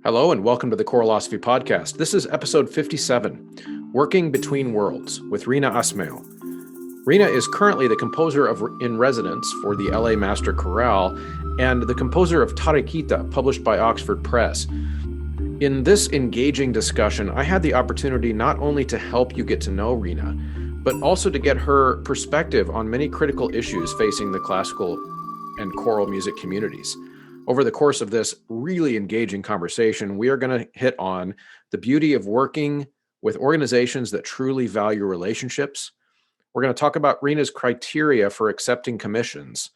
Hello and welcome to the Corollosphy podcast. This is episode 57, Working Between Worlds with Reena Esmail. Reena is currently the composer in residence for the LA Master Chorale and the composer of TaReKiTa, published by Oxford Press. In this engaging discussion, I had the opportunity not only to help you get to know Reena, but also to get her perspective on many critical issues facing the classical and choral music communities. Over the course of this really engaging conversation, we are going to hit on the beauty of working with organizations that truly value relationships. We're going to talk about Reena's criteria for accepting commissions,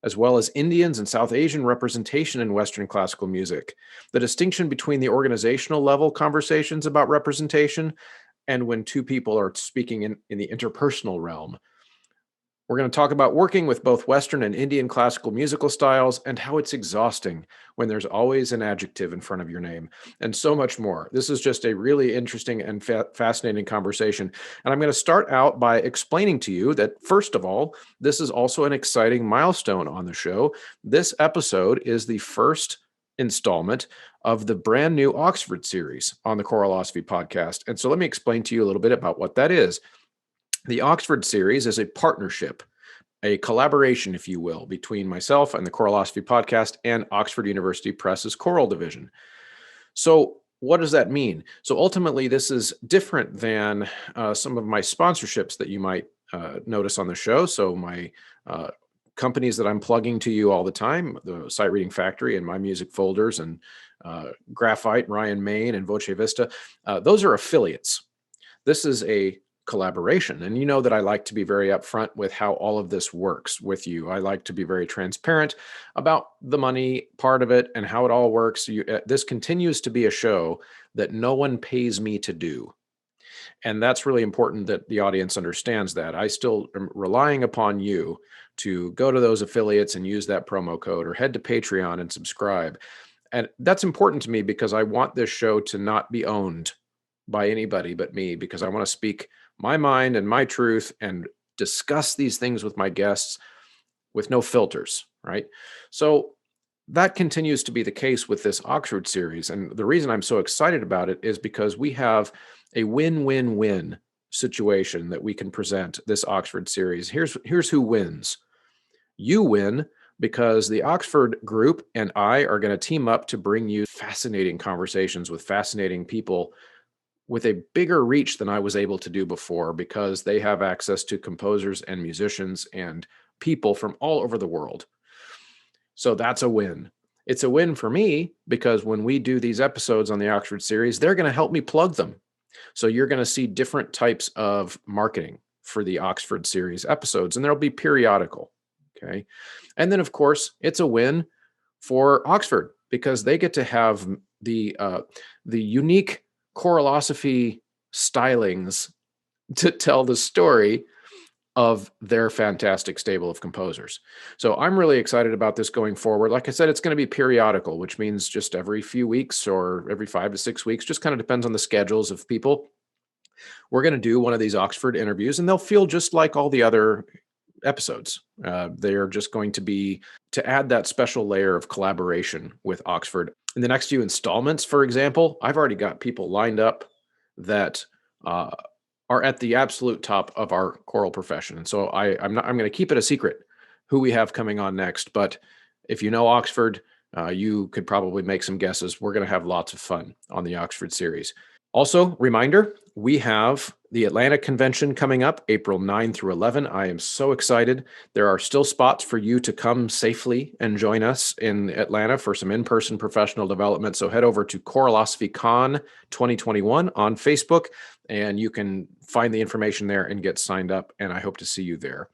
as well as Indians and South Asian representation in Western classical music, the distinction between the organizational level conversations about representation and when two people are speaking in the interpersonal realm. We're going to talk about working with both Western and Indian classical musical styles and how it's exhausting when there's always an adjective in front of your name, and so much more. This is just a really interesting and fascinating conversation. And I'm going to start out by explaining to you that, first of all, this is also an exciting milestone on the show. This episode is the first installment of the brand new Oxford series on the Corollosphy podcast. And so let me explain to you a little bit about what that is. The Oxford series is a partnership, a collaboration, if you will, between myself and the Corollosphy podcast and Oxford University Press's choral division. So what does that mean? So ultimately, this is different than some of my sponsorships that you might notice on the show. So my companies that I'm plugging to you all the time, the Sight Reading Factory and My Music Folders and Graphite, Ryan Main, and Voce Vista, those are affiliates. This is a collaboration. And you know that I like to be very upfront with how all of this works with you. I like to be very transparent about the money part of it and how it all works. This continues to be a show that no one pays me to do. And that's really important that the audience understands that. I still am relying upon you to go to those affiliates and use that promo code or head to Patreon and subscribe. And that's important to me because I want this show to not be owned by anybody but me, because I want to speak my mind and my truth and discuss these things with my guests with no filters, right? So that continues to be the case with this Oxford series. And the reason I'm so excited about it is because we have a win-win-win situation that we can present this Oxford series. Here's who wins. You win because the Oxford group and I are going to team up to bring you fascinating conversations with fascinating people with a bigger reach than I was able to do before, because they have access to composers and musicians and people from all over the world. So that's a win. It's a win for me because when we do these episodes on the Oxford series, they're going to help me plug them. So you're going to see different types of marketing for the Oxford series episodes, and they'll be periodical. Okay. And then, of course, it's a win for Oxford because they get to have the unique Corollosphy stylings to tell the story of their fantastic stable of composers. So I'm really excited about this going forward. Like I said, it's going to be periodical, which means just every few weeks or every 5 to 6 weeks, just kind of depends on the schedules of people. We're going to do one of these Oxford interviews, and they'll feel just like all the other episodes. They are just going to be to add that special layer of collaboration with Oxford. In the next few installments, for example, I've already got people lined up that are at the absolute top of our choral profession. And so I'm going to keep it a secret who we have coming on next. But if you know Oxford, you could probably make some guesses. We're going to have lots of fun on the Oxford series. Also, reminder, we have the Atlanta convention coming up April 9 through 11. I am so excited. There are still spots for you to come safely and join us in Atlanta for some in-person professional development. So head over to Corollosphy Con 2021 on Facebook, and you can find the information there and get signed up. And I hope to see you there.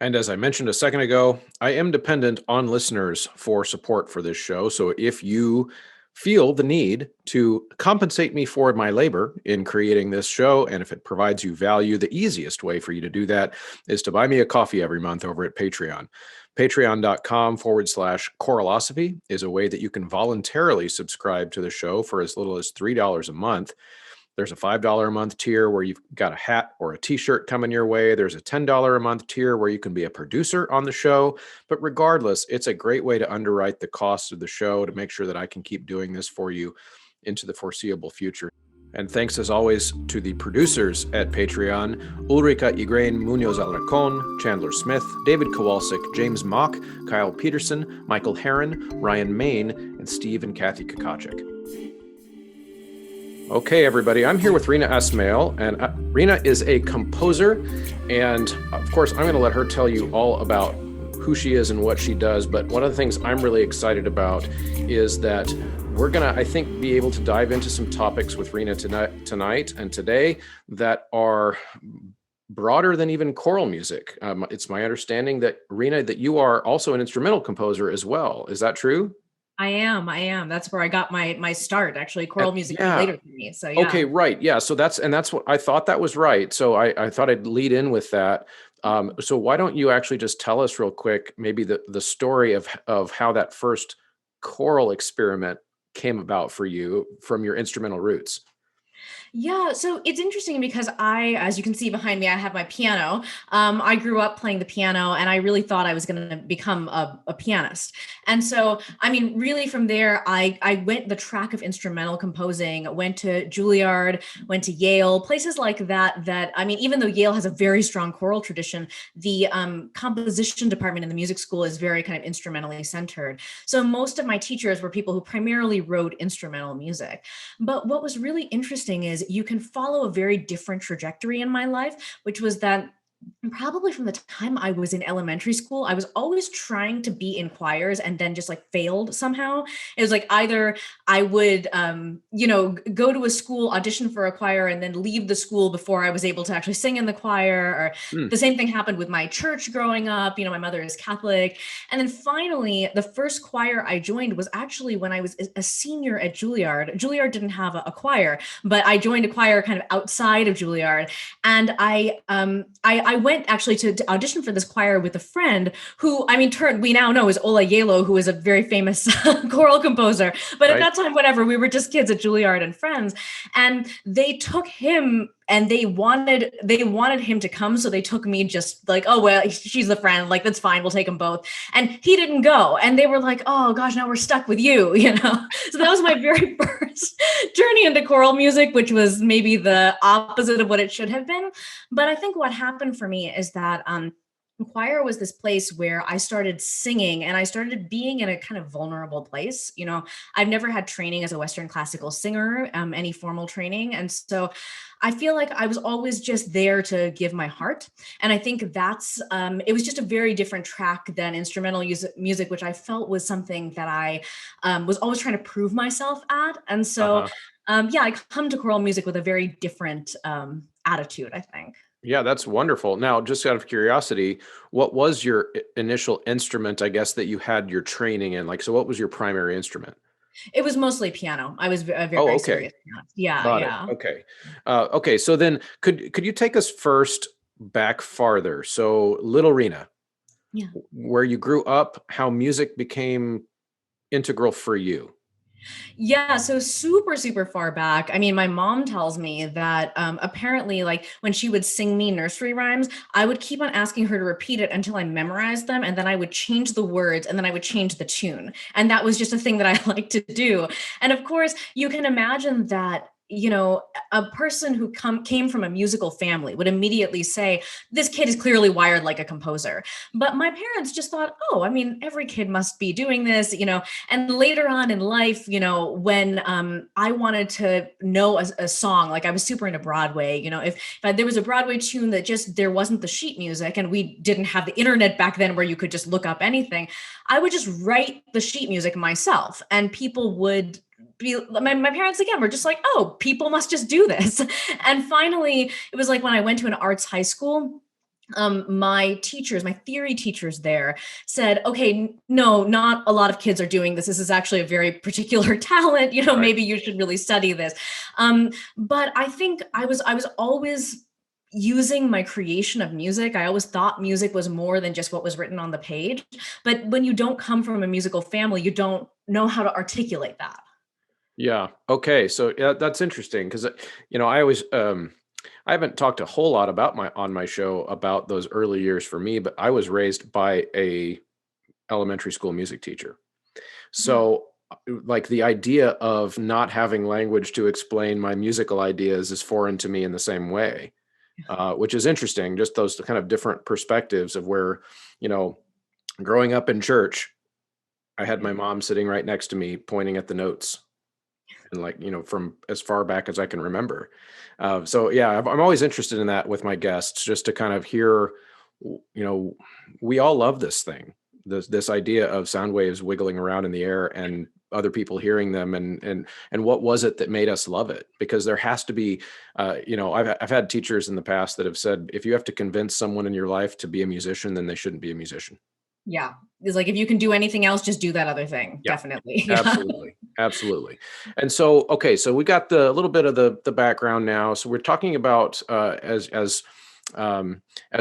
And as I mentioned a second ago, I am dependent on listeners for support for this show. So if you feel the need to compensate me for my labor in creating this show, and if it provides you value, the easiest way for you to do that is to buy me a coffee every month over at Patreon. Patreon.com/Corollosphy is a way that you can voluntarily subscribe to the show for as little as $3 a month. There's a $5 a month tier where you've got a hat or a t-shirt coming your way. There's a $10 a month tier where you can be a producer on the show. But regardless, it's a great way to underwrite the cost of the show to make sure that I can keep doing this for you into the foreseeable future. And thanks as always to the producers at Patreon, Ulrika Igrain Munoz Alarcon, Chandler Smith, David Kowalczyk, James Mock, Kyle Peterson, Michael Herron, Ryan Main, and Steve and Kathy Kakachik. Okay, everybody, I'm here with Reena Esmail, and Reena is a composer, and of course, I'm going to let her tell you all about who she is and what she does, but one of the things I'm really excited about is that we're going to, I think, be able to dive into some topics with Reena tonight and today that are broader than even choral music. It's my understanding that, Reena, that you are also an instrumental composer as well. Is that true? I am. That's where I got my start. Actually, choral music came later for me. So yeah. Okay, right. Yeah. So that's what I thought that was right. So I thought I'd lead in with that. So why don't you actually just tell us real quick, maybe the story of how that first choral experiment came about for you from your instrumental roots? Yeah, so it's interesting because as you can see behind me, I have my piano. I grew up playing the piano, and I really thought I was going to become a pianist. And so, I mean, really from there, I went the track of instrumental composing, went to Juilliard, went to Yale, places like that, I mean, even though Yale has a very strong choral tradition, the composition department in the music school is very kind of instrumentally centered. So most of my teachers were people who primarily wrote instrumental music. But what was really interesting is you can follow a very different trajectory in my life, which was that probably from the time I was in elementary school, I was always trying to be in choirs and then just like failed somehow. It was like either I would, go to a school, audition for a choir, and then leave the school before I was able to actually sing in the choir. Or the same thing happened with my church growing up. My mother is Catholic. And then finally, the first choir I joined was actually when I was a senior at Juilliard. Juilliard didn't have a choir, but I joined a choir kind of outside of Juilliard. And I went actually to audition for this choir with a friend who, I mean, we now know is Ola Yelo, who is a very famous choral composer. But at that time, whatever, we were just kids at Juilliard and friends. And they took him and they wanted him to come. So they took me just like, oh, well, she's the friend. Like, that's fine. We'll take them both. And he didn't go. And they were like, oh, gosh, now we're stuck with you, So that was my very first journey into choral music, which was maybe the opposite of what it should have been. But I think what happened for me is that choir was this place where I started singing and I started being in a kind of vulnerable place. I've never had training as a Western classical singer, any formal training. And so I feel like I was always just there to give my heart. And I think it was just a very different track than instrumental music, which I felt was something that I was always trying to prove myself at. And so, I come to choral music with a very different attitude, I think. Yeah, that's wonderful. Now, just out of curiosity, what was your initial instrument, I guess, that you had your training in? Like, so what was your primary instrument? It was mostly piano. I was very serious pianist. Yeah, Got yeah. it. Okay. Okay. So then could you take us first back farther? So Little Reena, Yeah. where you grew up, how music became integral for you. Yeah, so super, super far back. I mean, my mom tells me that apparently, like when she would sing me nursery rhymes, I would keep on asking her to repeat it until I memorized them, and then I would change the words, and then I would change the tune. And that was just a thing that I liked to do. And of course, you can imagine that a person who came from a musical family would immediately say, this kid is clearly wired like a composer. But my parents just thought, oh, I mean, every kid must be doing this, and later on in life, when I wanted to know a song, like I was super into Broadway, if there was a Broadway tune that there wasn't the sheet music and we didn't have the internet back then where you could just look up anything, I would just write the sheet music myself, and people would my parents again were just like, oh, people must just do this. And finally, it was like when I went to an arts high school, my theory teachers there said, okay, no, not a lot of kids are doing this. This is actually a very particular talent. Maybe you should really study this. But I think I was always using my creation of music. I always thought music was more than just what was written on the page. But when you don't come from a musical family, you don't know how to articulate that. Yeah. Okay. So yeah, that's interesting because I always I haven't talked a whole lot about my show about those early years for me, but I was raised by a elementary school music teacher. Yeah. So like the idea of not having language to explain my musical ideas is foreign to me in the same way, which is interesting. Just those kind of different perspectives of where, you know, growing up in church, I had Yeah. my mom sitting right next to me pointing at the notes and like, from as far back as I can remember. So yeah, I'm always interested in that with my guests, just to kind of hear, you know, we all love this thing, this idea of sound waves wiggling around in the air and other people hearing them, and what was it that made us love it? Because there has to be, I've had teachers in the past that have said, if you have to convince someone in your life to be a musician, then they shouldn't be a musician. Yeah. It's like, if you can do anything else, just do that other thing. Yeah. Definitely. Yeah. Absolutely. Absolutely. And so, okay, so we got the a little bit of the background now. So we're talking about as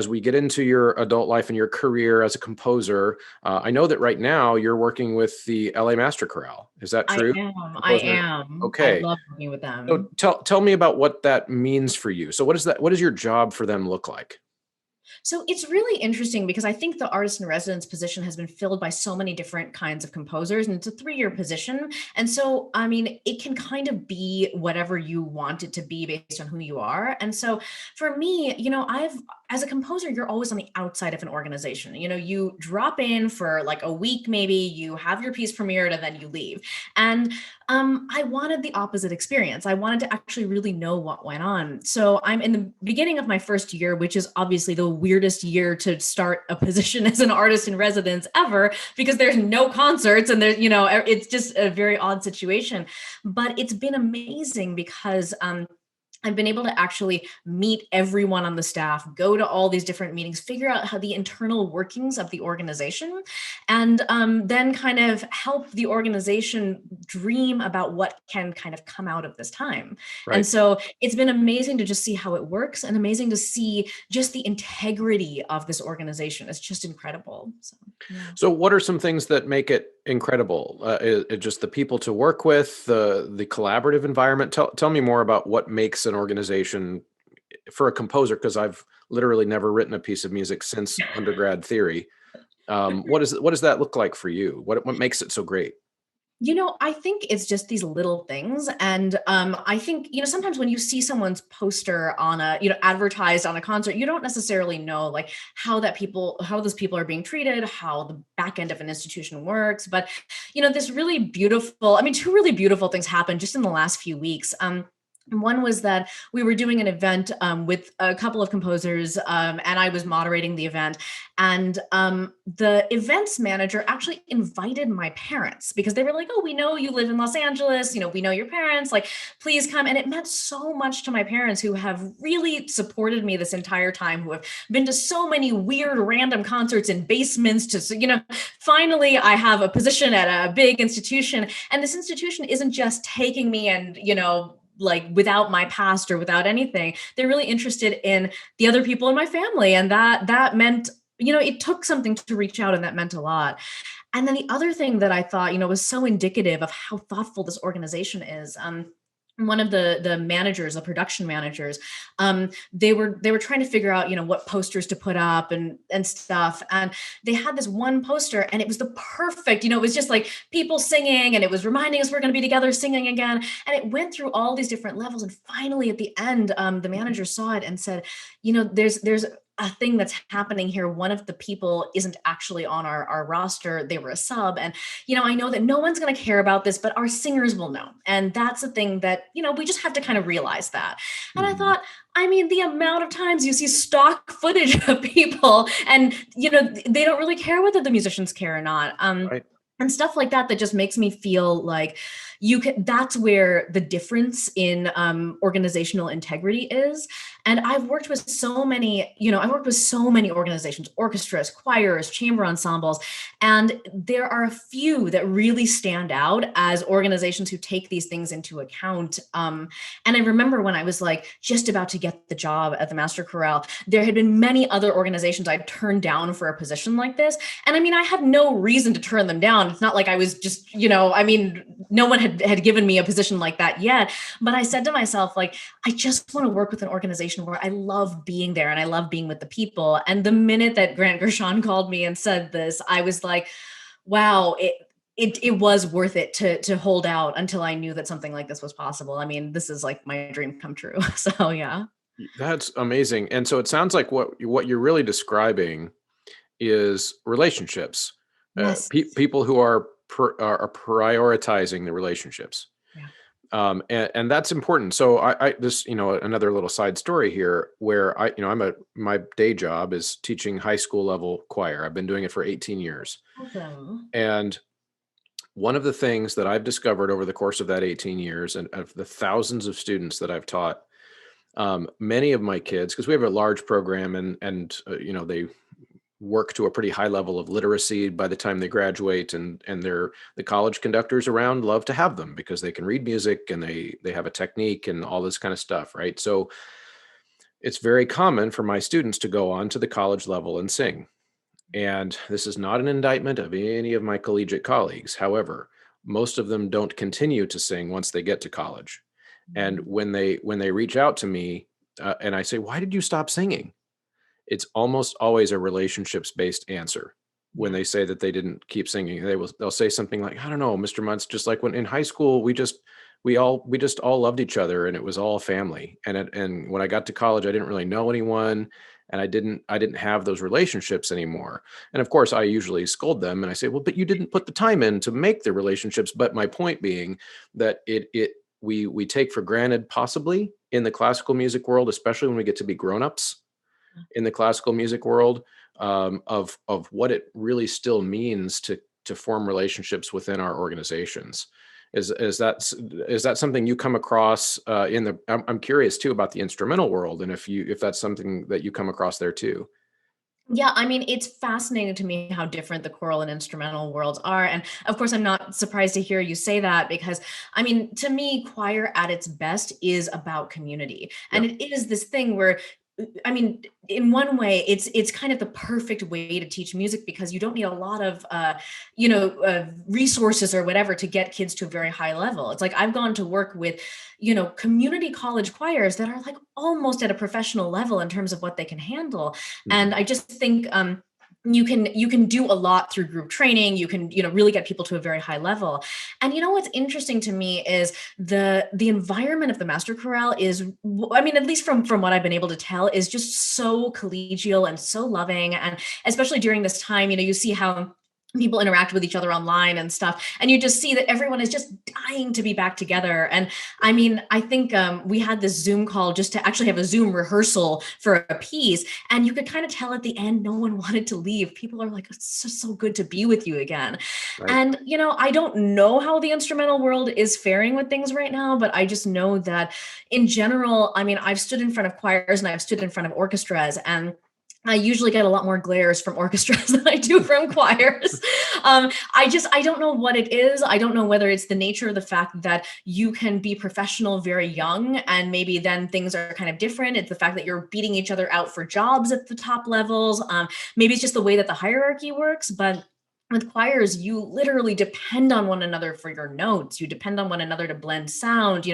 we get into your adult life and your career as a composer. I know that right now you're working with the LA Master Chorale. Is that I true? am. I Composer. am. I Okay. love working with So them. tell me about what that means for you. So what is that? What does your job for them look like? So it's really interesting because I think the artist in residence position has been filled by so many different kinds of composers, and it's a 3-year position. And so, I mean, it can kind of be whatever you want it to be based on who you are. And so for me, as a composer, you're always on the outside of an organization. You drop in for like a week, maybe you have your piece premiered and then you leave. And I wanted the opposite experience. I wanted to actually really know what went on. So I'm in the beginning of my first year, which is obviously the weirdest year to start a position as an artist in residence ever, because there's no concerts and it's just a very odd situation. But it's been amazing because I've been able to actually meet everyone on the staff, go to all these different meetings, figure out how the internal workings of the organization, and then kind of help the organization dream about what can kind of come out of this time. And Right. so it's been amazing to just see how it works, and amazing to see just the integrity of this organization. It's just incredible. So, yeah. So, what are some things that make it incredible? It just the people to work with, the collaborative environment. Tell me more about what makes an organization for a composer, because I've literally never written a piece of music since undergrad theory. What does that look like for you? What makes it so great? I think it's just these little things. And I think, sometimes when you see someone's poster on advertised on a concert, you don't necessarily know like how those people are being treated, how the back end of an institution works. But, this really beautiful, I mean, two really beautiful things happened just in the last few weeks. One was that we were doing an event with a couple of composers, and I was moderating the event. And the events manager actually invited my parents because they were like, "Oh, we know you live in Los Angeles. We know your parents. Like, please come." And it meant so much to my parents, who have really supported me this entire time, who have been to so many weird, random concerts in basements. Finally, I have a position at a big institution, and this institution isn't just taking me and like without my past or without anything. They're really interested in the other people in my family, and that meant, it took something to reach out, and that meant a lot. And then the other thing that I thought, was so indicative of how thoughtful this organization is, one of the managers, the production managers, they were trying to figure out, what posters to put up and stuff. And they had this one poster, and it was the perfect, it was just like people singing, and it was reminding us we're going to be together singing again. And it went through all these different levels. And finally, at the end, the manager saw it and said, there's a thing that's happening here. One of the people isn't actually on our roster. They were a sub. And, I know that no one's going to care about this, but our singers will know. And that's the thing that, we just have to kind of realize that. And I Mhm. thought, I mean, the amount of times you see stock footage of people and, they don't really care whether the musicians care or not. Right. And stuff like that just makes me feel like that's where the difference in organizational integrity is. And I've worked with so many organizations, orchestras, choirs, chamber ensembles, and there are a few that really stand out as organizations who take these things into account. And I remember when I was like just about to get the job at the Master Corral, there had been many other organizations I'd turned down for a position like this. And I mean, I had no reason to turn them down. on. It's not like I was just, I mean, no one had given me a position like that yet. But I said to myself, like, I just want to work with an organization where I love being there and I love being with the people. And the minute that Grant Gershon called me and said this, I was like, wow, it was worth it to hold out until I knew that something like this was possible. I mean, this is like my dream come true. So yeah. That's amazing. And so it sounds like what you're really describing is relationships, Yes. people who are are prioritizing the relationships. Yeah. And that's important. So I this, another little side story here where my day job is teaching high school level choir. I've been doing it for 18 years. Awesome. And one of the things that I've discovered over the course of that 18 years and of the thousands of students that I've taught, many of my kids, because we have a large program and they work to a pretty high level of literacy by the time they graduate, and the college conductors around love to have them because they can read music and they have a technique and all this kind of stuff, right? So it's very common for my students to go on to the college level and sing. And this is not an indictment of any of my collegiate colleagues. However, most of them don't continue to sing once they get to college. And when they reach out to me and I say, "Why did you stop singing?" It's almost always a relationships based answer. When Yeah. they say that they didn't keep singing, they'll say something like, "I don't know, Mr. Muntz, just like when in high school, we just all loved each other and it was all family. And when I got to college, I didn't really know anyone, and I didn't have those relationships anymore." And of course, I usually scold them and I say, "Well, but you didn't put the time in to make the relationships." But my point being that we take for granted, possibly in the classical music world, especially when we get to be grown-ups in the classical music world, of what it really still means to form relationships within our organizations. Is that something you come across in the? I'm curious too about the instrumental world, and if that's something that you come across there too. Yeah, I mean, it's fascinating to me how different the choral and instrumental worlds are. And of course, I'm not surprised to hear you say that because, I mean, to me, choir at its best is about community. Yeah. And it is this thing where, I mean, in one way, it's kind of the perfect way to teach music because you don't need a lot of, resources or whatever to get kids to a very high level. It's like I've gone to work with, community college choirs that are like almost at a professional level in terms of what they can handle. Mhm. And I just think you can do a lot through group training. You can really get people to a very high level. And what's interesting to me is the environment of the Master Chorale is, I mean, at least from what I've been able to tell, is just so collegial and so loving. And especially during this time, you see how people interact with each other online and stuff, and you just see that everyone is just dying to be back together. And I mean, I think we had this Zoom call just to actually have a Zoom rehearsal for a piece, and you could kind of tell at the end no one wanted to leave. People are like, it's just so good to be with you again. Right. And I don't know how the instrumental world is faring with things right now, but I just know that in general, I mean, I've stood in front of choirs and I've stood in front of orchestras, and I usually get a lot more glares from orchestras than I do from choirs. I don't know what it is. I don't know whether it's the nature of the fact that you can be professional very young and maybe then things are kind of different. It's the fact that you're beating each other out for jobs at the top levels. Maybe it's just the way that the hierarchy works, but with choirs, you literally depend on one another for your notes. You depend on one another to blend sound.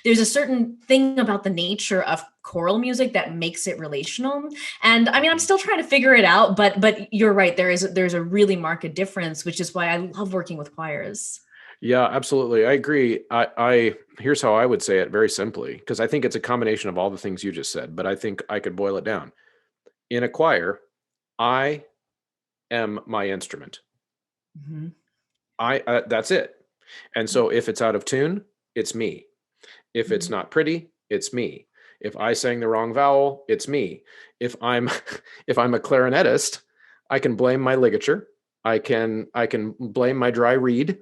There's a certain thing about the nature of choral music that makes it relational. And I mean, I'm still trying to figure it out, but you're right. There's a really marked difference, which is why I love working with choirs. Yeah, absolutely. I agree. I here's how I would say it very simply, because I think it's a combination of all the things you just said, but I think I could boil it down. In a choir, I am my instrument. Mhm. That's it. And so if it's out of tune, it's me. If it's Mhm. not pretty, it's me. If I sang the wrong vowel, it's me. If I'm if I'm a clarinetist, I can blame my ligature. I can blame my dry reed.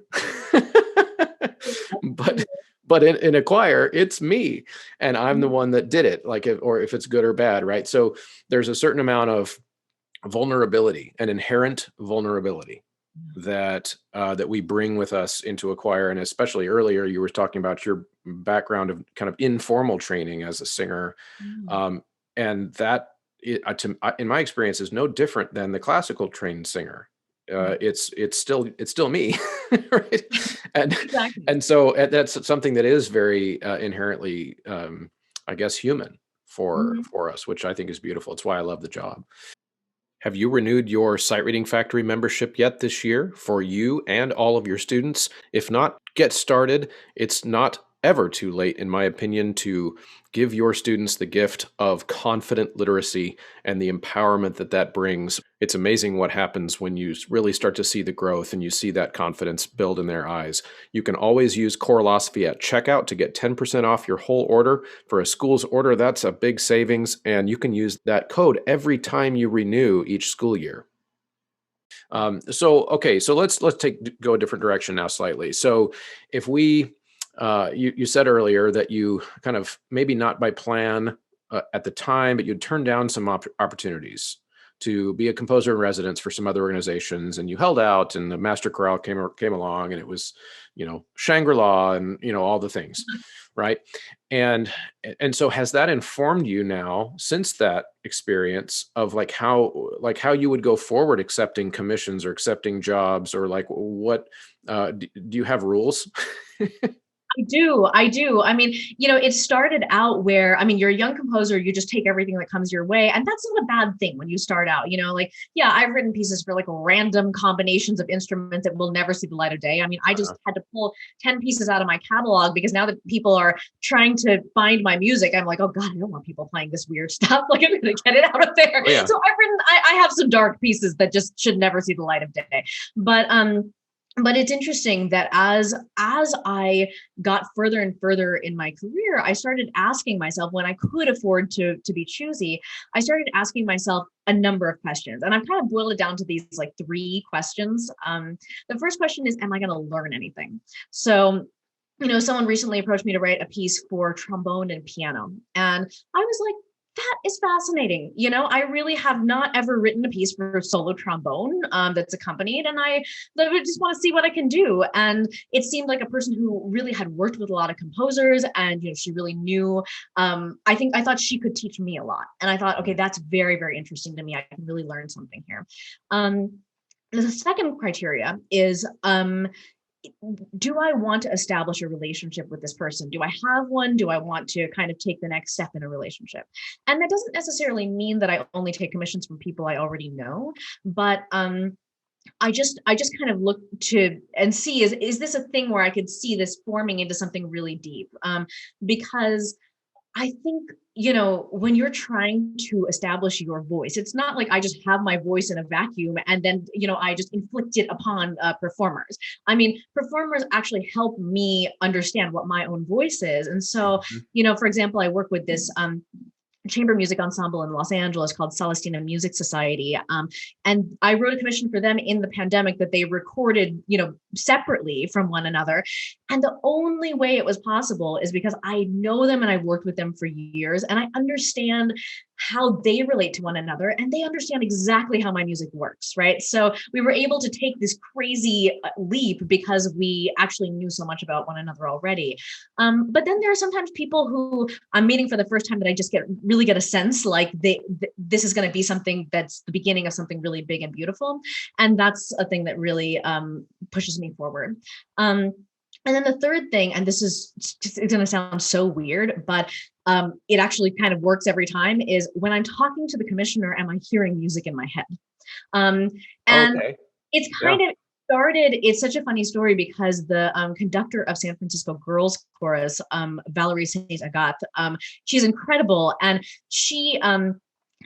but but in a choir, it's me, and I'm the one that did it. Like if it's good or bad, right? So there's a certain amount of vulnerability, an inherent vulnerability that we bring with us into a choir. And especially earlier, you were talking about your background of kind of informal training as a singer, Mhm. um, and that in my experience is no different than the classical trained singer. it's still me, right? And Exactly. and so that's something that is very inherently, I guess, human Mhm. for us, which I think is beautiful. It's why I love the job. Have you renewed your Sight Reading Factory membership yet this year for you and all of your students? If not, get started. It's not ever too late, in my opinion, to give your students the gift of confident literacy and the empowerment that that brings. It's amazing what happens when you really start to see the growth and you see that confidence build in their eyes. You can always use Corollosphy at checkout to get 10% off your whole order. For a school's order, that's a big savings, and you can use that code every time you renew each school year. So let's go a different direction now slightly. So if we you said earlier that you kind of, maybe not by plan at the time, but you'd turn down some opportunities to be a composer in residence for some other organizations, and you held out, and the Master Chorale came along, and it was, Shangri-La, and all the things, right? And so has that informed you now, since that experience, of how you would go forward accepting commissions or accepting jobs, or like what do you have rules? I do. I do. I mean, it started out where, I mean, you're a young composer, you just take everything that comes your way. And that's not a bad thing when you start out, like, yeah, I've written pieces for like random combinations of instruments that will never see the light of day. I mean, I just had to pull 10 pieces out of my catalog because now that people are trying to find my music, I'm like, oh God, I don't want people playing this weird stuff. Like, I'm going to get it out of there. Oh, yeah. So I have some dark pieces that just should never see the light of day. But it's interesting that as I got further and further in my career, I started asking myself, when I could afford to be choosy, I started asking myself a number of questions. And I've kind of boiled it down to these like 3 questions. The first question is, am I going to learn anything? So, someone recently approached me to write a piece for trombone and piano. And I was like, that is fascinating. I really have not ever written a piece for solo trombone that's accompanied, and I just want to see what I can do. And it seemed like a person who really had worked with a lot of composers, and she really knew. I thought she could teach me a lot, and I thought, okay, that's very, very interesting to me. I can really learn something here. The second criteria is, do I want to establish a relationship with this person? Do I have one? Do I want to kind of take the next step in a relationship? And that doesn't necessarily mean that I only take commissions from people I already know, but I just kind of look to and see, is this a thing where I could see this forming into something really deep? Because I think, when you're trying to establish your voice, it's not like I just have my voice in a vacuum and then, I just inflict it upon performers. I mean, performers actually help me understand what my own voice is. And so, for example, I work with this chamber music ensemble in Los Angeles called Celestina Music Society. And I wrote a commission for them in the pandemic that they recorded, separately from one another. And the only way it was possible is because I know them and I've worked with them for years, and I understand how they relate to one another, and they understand exactly how my music works, right? So we were able to take this crazy leap because we actually knew so much about one another already. But then there are sometimes people who I'm meeting for the first time that I just really get a sense like this is going to be something that's the beginning of something really big and beautiful. And that's a thing that really pushes me forward. And then the third thing, and this is just, it's going to sound so weird, but it actually kind of works every time, is when I'm talking to the commissioner, am I hearing music in my head? And Okay. it's kind of started, it's such a funny story because the conductor of San Francisco Girls Chorus, Valerie Saint Agathe, she's incredible. And she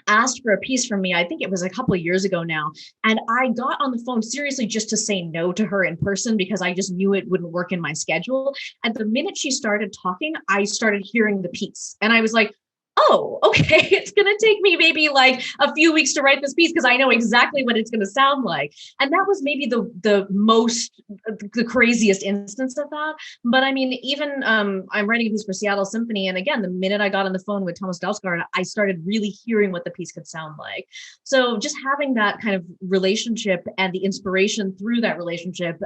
asked for a piece from me. I think it was a couple of years ago now. And I got on the phone seriously just to say no to her in person because I just knew it wouldn't work in my schedule. And the minute she started talking, I started hearing the piece. And I was like, oh, okay, it's going to take me maybe like a few weeks to write this piece because I know exactly what it's going to sound like. And that was maybe the craziest instance of that. But I mean, even I'm writing a piece for Seattle Symphony. And again, the minute I got on the phone with Thomas Dausgaard, I started really hearing what the piece could sound like. So just having that kind of relationship and the inspiration through that relationship,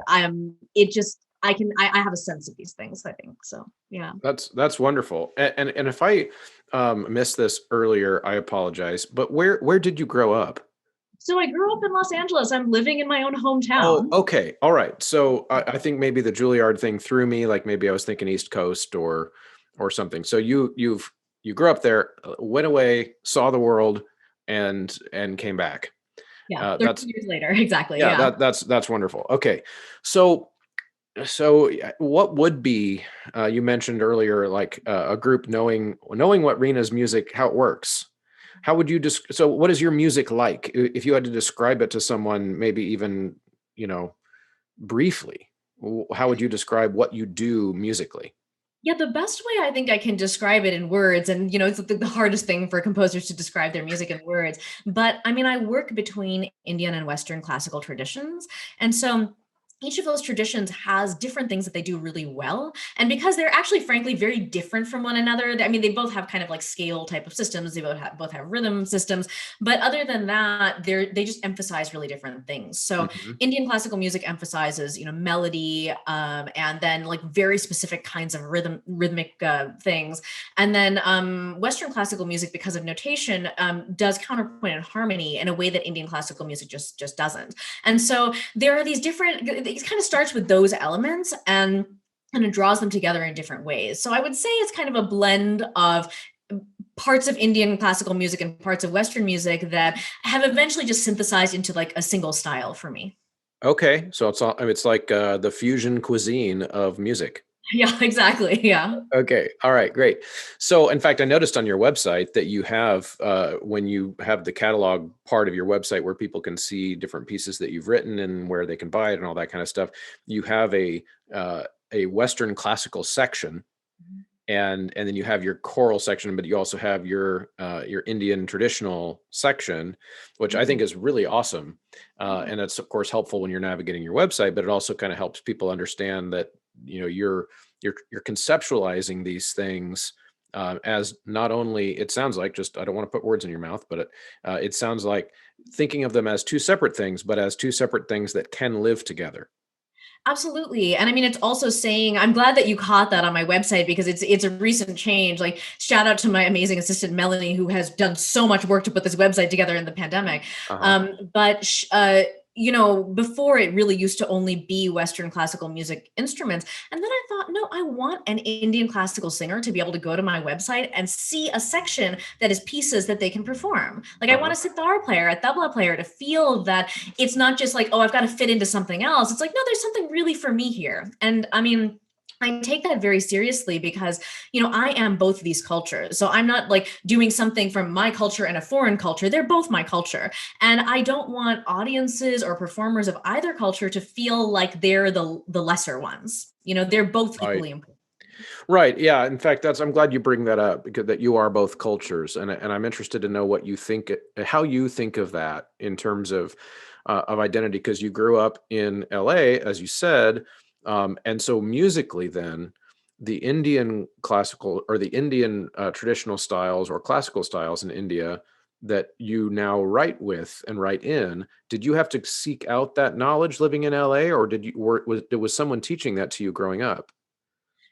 it just, I have a sense of these things, I think. So, yeah. That's wonderful. And if I missed this earlier, I apologize. But where did you grow up? So I grew up in Los Angeles. I'm living in my own Oh, hometown. okay. All right. So I think maybe the Juilliard thing threw me, like maybe I was thinking East Coast or something. So you grew up there, went away, saw the world, and came back. Yeah, 13 That's years later. Exactly. yeah, Yeah. that's wonderful. Okay. So what would be you mentioned earlier, like a group knowing what Rena's music, how it works. How would you so what is your music like? If you had to describe it to someone, maybe even, you know, briefly, how would you describe what you do musically? Yeah, the best way I think I can describe it in words, and it's the hardest thing for composers to describe their music in words. But I mean, I work between Indian and Western classical traditions. And so each of those traditions has different things that they do really well. And because they're actually, frankly, very different from one another, I mean, they both have kind of like scale type of systems, they both have rhythm systems. But other than that, they just emphasize really different things. So Mhm. Indian classical music emphasizes, melody, and then like very specific kinds of rhythmic things. And then Western classical music, because of notation, does counterpoint and harmony in a way that Indian classical music just doesn't. And so there are these different. It kind of starts with those elements and it draws them together in different ways. So I would say it's kind of a blend of parts of Indian classical music and parts of Western music that have eventually just synthesized into like a single style for me. Okay, so it's like the fusion cuisine of music. Yeah, exactly. Yeah. Okay. All right. Great. So, in fact, I noticed on your website that you have, when you have the catalog part of your website where people can see different pieces that you've written and where they can buy it and all that kind of stuff, you have a Western classical section, and then you have your choral section, but you also have your Indian traditional section, which I think is really awesome. And it's of course helpful when you're navigating your website, but it also kind of helps people understand that you're conceptualizing these things, as not only, it sounds like, just, I don't want to put words in your mouth, but it sounds like thinking of them as two separate things, but as two separate things that can live together. Absolutely. And I mean, it's also saying, I'm glad that you caught that on my website because it's a recent change. Like, shout out to my amazing assistant, Melanie, who has done so much work to put this website together in the pandemic. Uh-huh. Before it really used to only be Western classical music instruments. And then I thought, no, I want an Indian classical singer to be able to go to my website and see a section that is pieces that they can perform. Like, I want Uh-huh. a sitar player, a tabla player to feel that it's not just like, oh, I've got to fit into something else. It's like, no, there's something really for me here. And I mean, I take that very seriously because, I am both of these cultures. So I'm not like doing something from my culture and a foreign culture. They're both my culture. And I don't want audiences or performers of either culture to feel like they're the lesser ones. They're both Right. equally important. Right. Yeah. In fact, I'm glad you bring that up, because that you are both cultures, and I'm interested to know what you think, how you think of that in terms of identity, because you grew up in LA, as you said, and so musically, then the Indian classical, or the Indian traditional styles or classical styles in India that you now write with and write in, did you have to seek out that knowledge living in LA, or was someone teaching that to you growing up?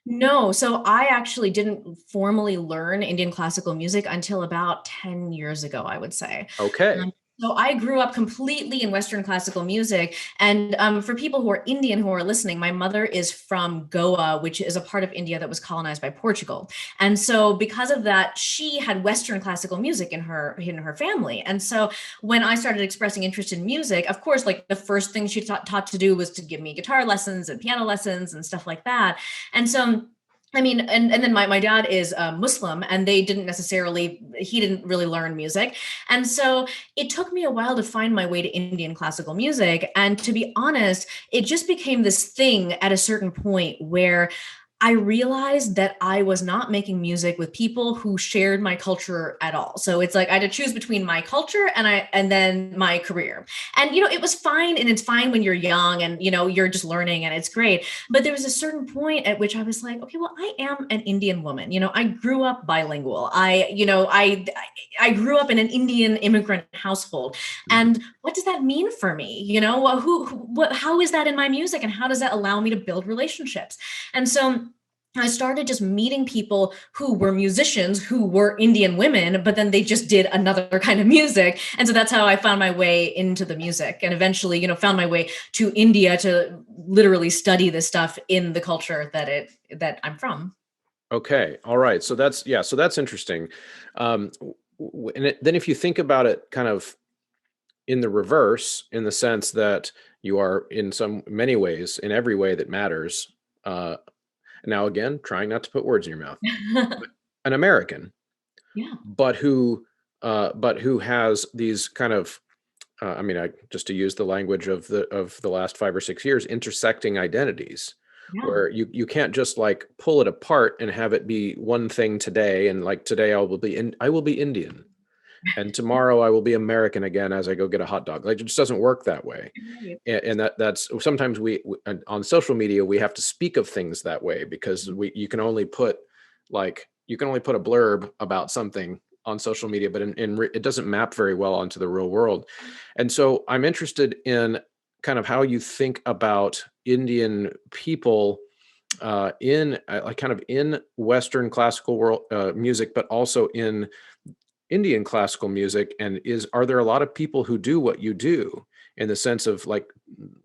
No, so I actually didn't formally learn Indian classical music until about 10 years ago, I would say. Okay. Um, so I grew up completely in Western classical music. And for people who are Indian who are listening, my mother is from Goa, which is a part of India that was colonized by Portugal. And so because of that, she had Western classical music in her family. And so when I started expressing interest in music, of course, like the first thing she taught to do was to give me guitar lessons and piano lessons and stuff like that. And so, I mean, and then my dad is Muslim, and he didn't really learn music. And so it took me a while to find my way to Indian classical music. And to be honest, it just became this thing at a certain point where I realized that I was not making music with people who shared my culture at all. So it's like I had to choose between my culture and then my career. And it was fine, and it's fine when you're young and you're just learning and it's great. But there was a certain point at which I was like, okay, well, I am an Indian woman. I grew up bilingual. I grew up in an Indian immigrant household. Mhm. And what does that mean for me? How is that in my music, and how does that allow me to build relationships? And so I started just meeting people who were musicians who were Indian women, but then they just did another kind of music. And so that's how I found my way into the music, and eventually, found my way to India to literally study this stuff in the culture that I'm from. Okay. All right. So that's interesting. Then if you think about it kind of in the reverse, in the sense that you are in many ways, in every way that matters, now again, trying not to put words in your mouth, an American, Yeah. but who has these kind of, just to use the language of the last 5 or 6 years, intersecting identities, Yeah. where you can't just like pull it apart and have it be one thing today, and like today I will be Indian, and tomorrow I will be American again as I go get a hot dog. Like, it just doesn't work that way. Right. And that's sometimes on social media, we have to speak of things that way, because you can only put a blurb about something on social media, but it doesn't map very well onto the real world. And so I'm interested in kind of how you think about Indian people in kind of in Western classical world music, but also in Indian classical music. And are there a lot of people who do what you do, in the sense of like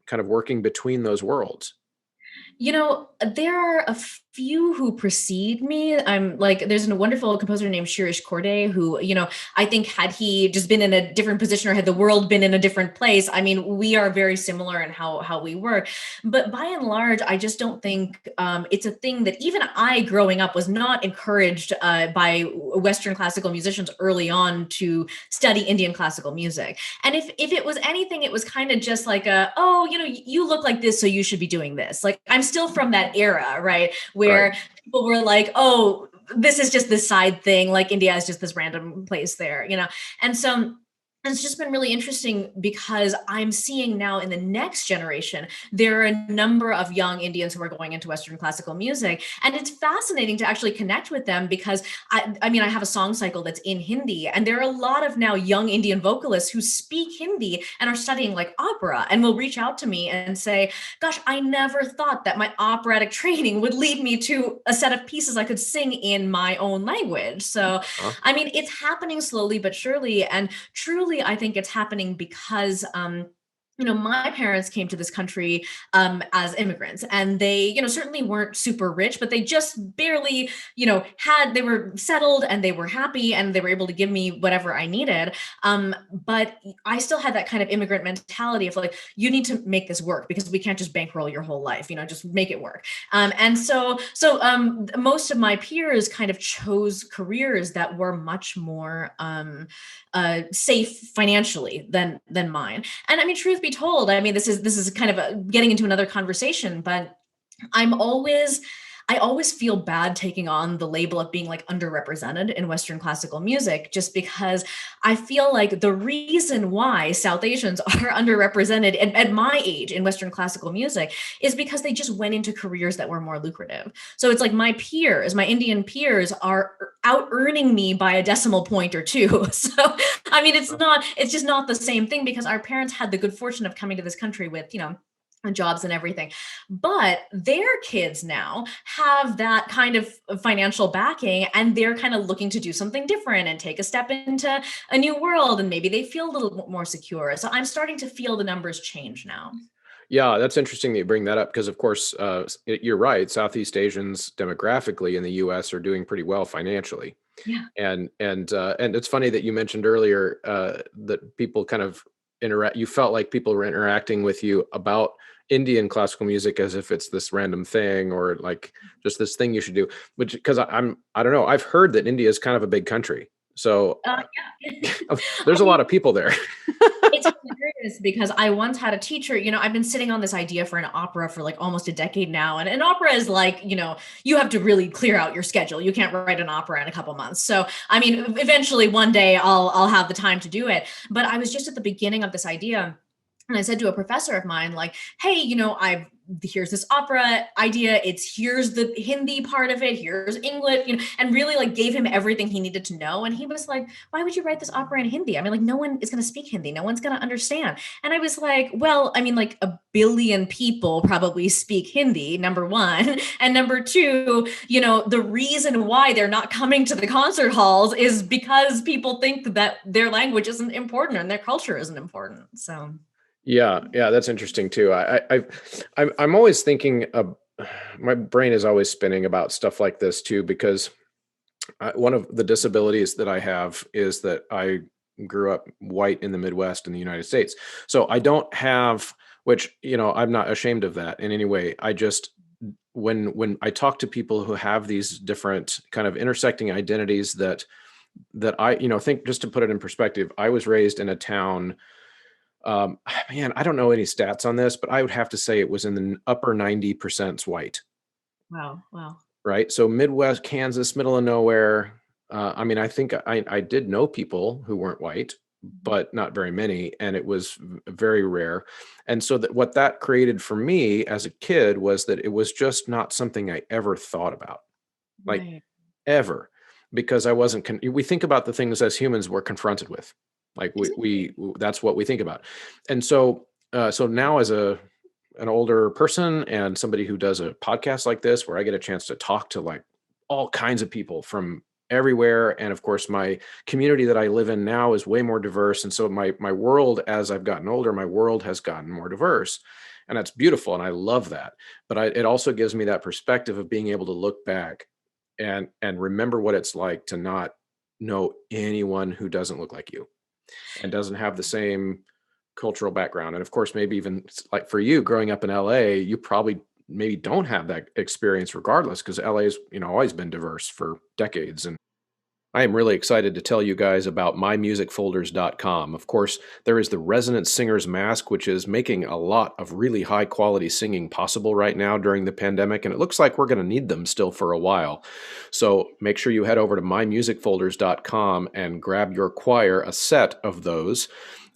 kind of working between those worlds? There are a few who precede me. There's a wonderful composer named Shirish Korde who, I think had he just been in a different position, or had the world been in a different place, I mean, we are very similar in how we work. But by and large, I just don't think it's a thing that even I, growing up, was not encouraged by Western classical musicians early on to study Indian classical music. And if it was anything, it was kind of just like you look like this, so you should be doing this. Like, I'm still from that era, right? Where Right. people were like, oh, this is just this side thing. Like, India is just this random place there. And so it's just been really interesting, because I'm seeing now in the next generation, there are a number of young Indians who are going into Western classical music. And it's fascinating to actually connect with them, because I mean, I have a song cycle that's in Hindi, and there are a lot of now young Indian vocalists who speak Hindi and are studying like opera, and will reach out to me and say, gosh, I never thought that my operatic training would lead me to a set of pieces I could sing in my own language. So, Huh? I mean, it's happening slowly but surely. And truly, I think it's happening because my parents came to this country as immigrants, and they, certainly weren't super rich, but they just barely, they were settled, and they were happy, and they were able to give me whatever I needed. But I still had that kind of immigrant mentality of like, you need to make this work, because we can't just bankroll your whole life, just make it work. And so most of my peers kind of chose careers that were much more safe financially than mine. And I mean, truth be told, I mean, this is kind of getting into another conversation, but I'm always I always feel bad taking on the label of being like underrepresented in Western classical music, just because I feel like the reason why South Asians are underrepresented at my age in Western classical music is because they just went into careers that were more lucrative. So it's like my peers, my Indian peers, are out earning me by a decimal point or two. So I mean, it's just not the same thing, because our parents had the good fortune of coming to this country with, jobs and everything. But their kids now have that kind of financial backing, and they're kind of looking to do something different and take a step into a new world, and maybe they feel a little bit more secure. So I'm starting to feel the numbers change now. Yeah, that's interesting that you bring that up, because of course, you're right. Southeast Asians demographically in the U.S. are doing pretty well financially, Yeah. and it's funny that you mentioned earlier that people kind of interact. You felt like people were interacting with you about Indian classical music as if it's this random thing, or like just this thing you should do. Which, because I don't know. I've heard that India is kind of a big country, so Yeah. there's I a lot mean, of people there. it's hilarious, because I once had a teacher, I've been sitting on this idea for an opera for like almost a decade now. And an opera is like, you have to really clear out your schedule. You can't write an opera in a couple months. So, I mean, eventually one day I'll have the time to do it. But I was just at the beginning of this idea. And I said to a professor of mine, like, hey, I've here's this opera idea. Here's the Hindi part of it. Here's English, and really like gave him everything he needed to know. And he was like, why would you write this opera in Hindi? I mean, like no one is going to speak Hindi. No one's going to understand. And I was like, well, I mean, like a billion people probably speak Hindi, number one. And number two, the reason why they're not coming to the concert halls is because people think that their language isn't important and their culture isn't important. So. Yeah, that's interesting too. I'm always thinking my brain is always spinning about stuff like this too, because one of the disabilities that I have is that I grew up white in the Midwest in the United States. So I don't have, which, I'm not ashamed of that in any way. I just, when I talk to people who have these different kind of intersecting identities that I, think, just to put it in perspective, I was raised in a town. Man, I don't know any stats on this, but I would have to say it was in the upper 90% white. Wow. Right. So Midwest Kansas, middle of nowhere. I mean, I think I did know people who weren't white, but not very many. And it was very rare. And so what that created for me as a kid was that it was just not something I ever thought about, like Right. ever, because I wasn't, we think about the things as humans we're confronted with. Like we that's what we think about. And so now as an older person and somebody who does a podcast like this, where I get a chance to talk to like all kinds of people from everywhere. And of course, my community that I live in now is way more diverse. And so my world, as I've gotten older, my world has gotten more diverse. And that's beautiful. And I love that. But it also gives me that perspective of being able to look back and remember what it's like to not know anyone who doesn't look like you and doesn't have the same cultural background. And of course, maybe even like for you growing up in LA, you probably maybe don't have that experience regardless, because LA's, always been diverse for decades. And I am really excited to tell you guys about mymusicfolders.com. Of course, there is the Resonant Singer's Mask, which is making a lot of really high quality singing possible right now during the pandemic, and it looks like we're going to need them still for a while. So make sure you head over to mymusicfolders.com and grab your choir a set of those.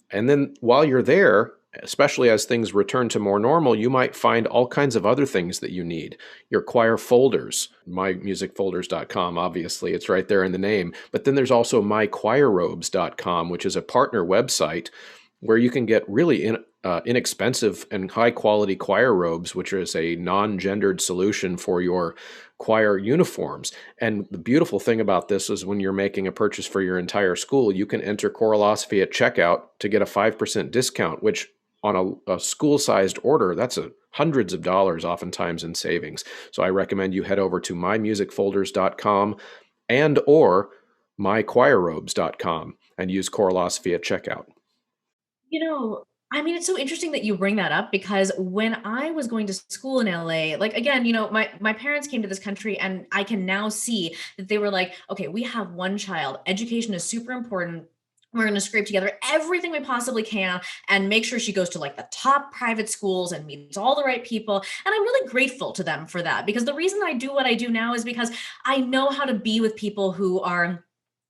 And then while you're there, especially as things return to more normal, you might find all kinds of other things that you need. Your choir folders, mymusicfolders.com, obviously, it's right there in the name. But then there's also mychoirrobes.com, which is a partner website where you can get really inexpensive and high quality choir robes, which is a non-gendered solution for your choir uniforms. And the beautiful thing about this is when you're making a purchase for your entire school, you can enter Corollosphy at checkout to get a 5% discount, which on a school-sized order, that's hundreds of dollars oftentimes in savings. So I recommend you head over to mymusicfolders.com and or mychoirrobes.com and use Corollosphy at checkout. I mean, it's so interesting that you bring that up, because when I was going to school in LA, like, again, my parents came to this country, and I can now see that they were like, okay, we have one child. Education is super important. We're going to scrape together everything we possibly can and make sure she goes to like the top private schools and meets all the right people. And I'm really grateful to them for that, because the reason I do what I do now is because I know how to be with people who are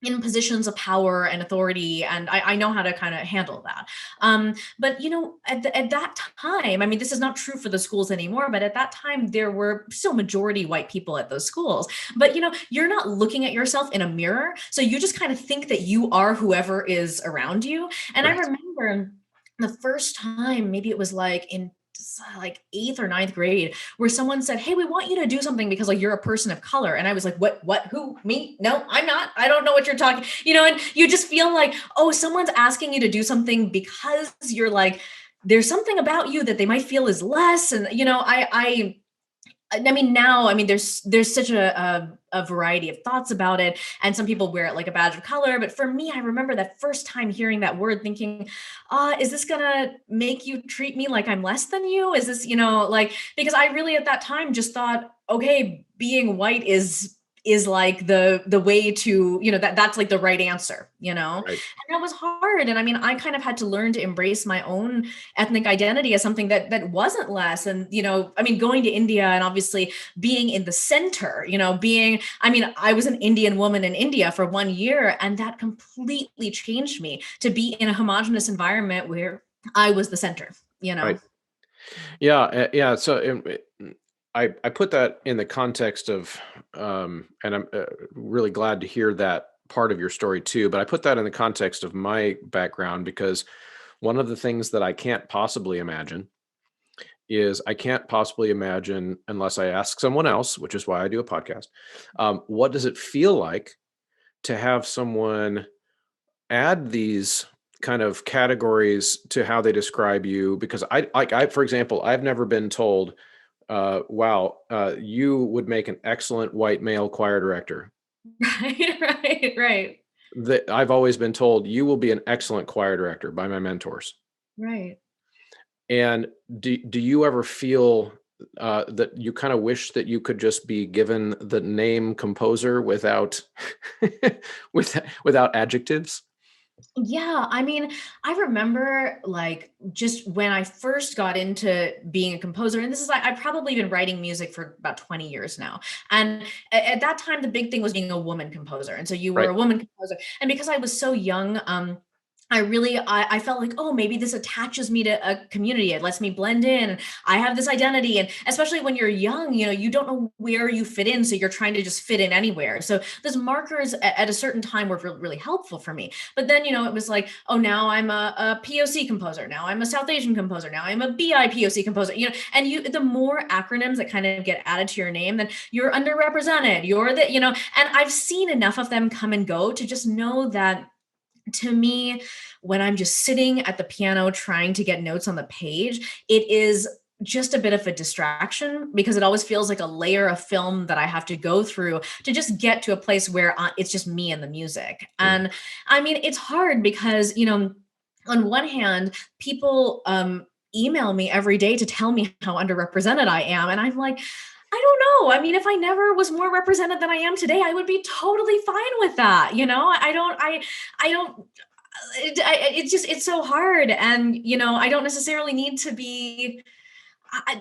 in positions of power and authority, and I know how to kind of handle that. But at that time, I mean, this is not true for the schools anymore, but at that time there were still majority white people at those schools. But you're not looking at yourself in a mirror, so you just kind of think that you are whoever is around you. And Right. I remember the first time, maybe it was like in like 8th or 9th grade, where someone said, hey, we want you to do something because like you're a person of color. And I was like, what, who, me? No, I'm not. I don't know what you're talking, and you just feel like, oh, someone's asking you to do something because you're like, there's something about you that they might feel is less. And, I mean, now, I mean, there's such a variety of thoughts about it. And some people wear it like a badge of color. But for me, I remember that first time hearing that word thinking, is this going to make you treat me like I'm less than you? Is this, because I really at that time just thought, okay, being white is like the way to, that's like the right answer, Right. and that was hard. And I mean, I kind of had to learn to embrace my own ethnic identity as something that wasn't less. And, I mean, going to India and obviously being in the center, I was an Indian woman in India for 1 year, and that completely changed me to be in a homogenous environment where I was the center, Right. Yeah. So I put that in the context of, and I'm really glad to hear that part of your story too. But I put that in the context of my background because one of the things that I can't possibly imagine is I can't possibly imagine unless I ask someone else, which is why I do a podcast. What does it feel like to have someone add these kind of categories to how they describe you? Because for example, I've never been told, wow, you would make an excellent white male choir director. Right, right, right, That I've always been told you will be an excellent choir director by my mentors. right. And do you ever feel that you kind of wish that you could just be given the name composer without without adjectives? Yeah, I mean, I remember like just when I first got into being a composer, and this is like I've probably been writing music for about 20 years now. And at that time, the big thing was being a woman composer. And so you were Right. a woman composer. And because I was so young, I felt like, oh, maybe this attaches me to a community. It lets me blend in. I have this identity. And especially when you're young, you don't know where you fit in. So you're trying to just fit in anywhere. So those markers at a certain time were really helpful for me. But then, it was like, oh, now I'm a POC composer. Now I'm a South Asian composer. Now I'm a BIPOC composer, and the more acronyms that kind of get added to your name, then you're underrepresented. You're and I've seen enough of them come and go to just know that to me, when I'm just sitting at the piano trying to get notes on the page, it is just a bit of a distraction because it always feels like a layer of film that I have to go through to just get to a place where it's just me and the music. Mm. And I mean, it's hard because, on one hand, people email me every day to tell me how underrepresented I am. And I'm like, I don't know. I mean, if I never was more represented than I am today, I would be totally fine with that. I don't, it's so hard. And, I don't necessarily need to be,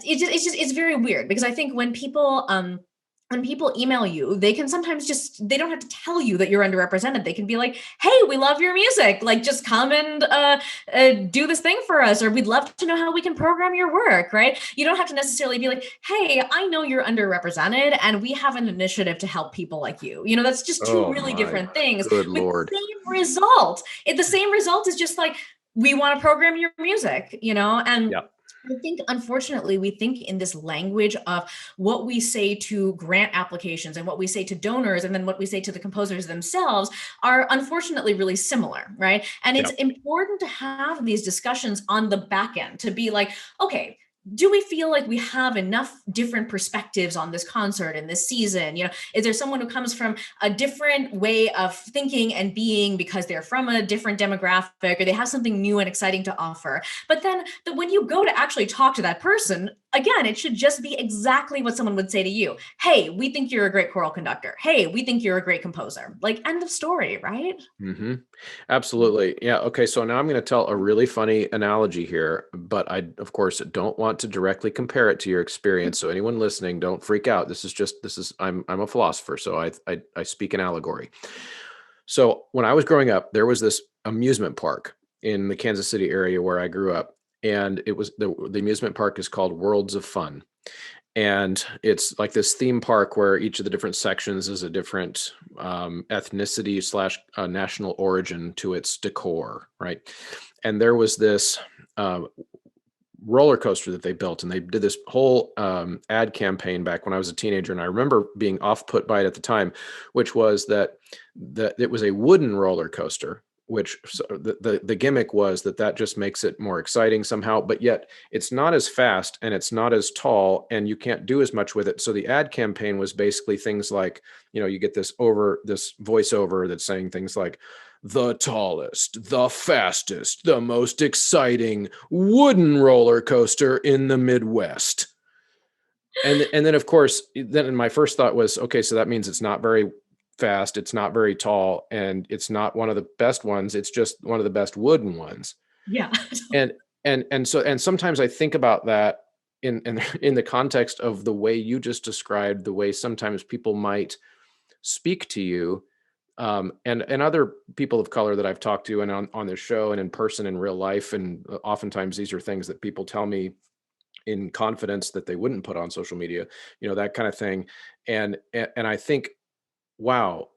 it's very weird because I think when people email you, they can sometimes they don't have to tell you that you're underrepresented. They can be like, hey, we love your music. Like, just come and do this thing for us, or we'd love to know how we can program your work, right? You don't have to necessarily be like, hey, I know you're underrepresented and we have an initiative to help people like you. That's just two Oh really my different things good with Lord. the same result. The same result is just like, we want to program your music, and Yeah. I think, unfortunately, we think in this language of what we say to grant applications and what we say to donors and then what we say to the composers themselves are unfortunately really similar, right? And it's Yeah. important to have these discussions on the back end to be like, okay, do we feel like we have enough different perspectives on this concert and this season? Is there someone who comes from a different way of thinking and being because they're from a different demographic or they have something new and exciting to offer? But then when you go to actually talk to that person, again, it should just be exactly what someone would say to you. Hey, we think you're a great choral conductor. Hey, we think you're a great composer. Like, end of story, right? Hmm. Absolutely. Yeah. Okay. So now I'm going to tell a really funny analogy here, but I, of course, don't want to directly compare it to your experience. So anyone listening, don't freak out. I'm a philosopher, so I speak in allegory. So when I was growing up, there was this amusement park in the Kansas City area where I grew up, and it was the amusement park is called Worlds of Fun. And it's like this theme park where each of the different sections is a different ethnicity slash national origin to its decor, right? And there was this roller coaster that they built, and they did this whole ad campaign back when I was a teenager. And I remember being off put by it at the time, which was that it was a wooden roller coaster, which the gimmick was that just makes it more exciting somehow, but yet it's not as fast and it's not as tall and you can't do as much with it. So the ad campaign was basically things like, you get this voiceover that's saying things like, the tallest, the fastest, the most exciting wooden roller coaster in the Midwest. And then of course, then my first thought was, okay, so that means it's not very fast, it's not very tall, and it's not one of the best ones, it's just one of the best wooden ones. Yeah. And and sometimes I think about that in in the context of the way you just described, the way sometimes people might speak to you, and other people of color that I've talked to and on this show and in person in real life. And oftentimes these are things that people tell me in confidence that they wouldn't put on social media, that kind of thing. And I think, wow,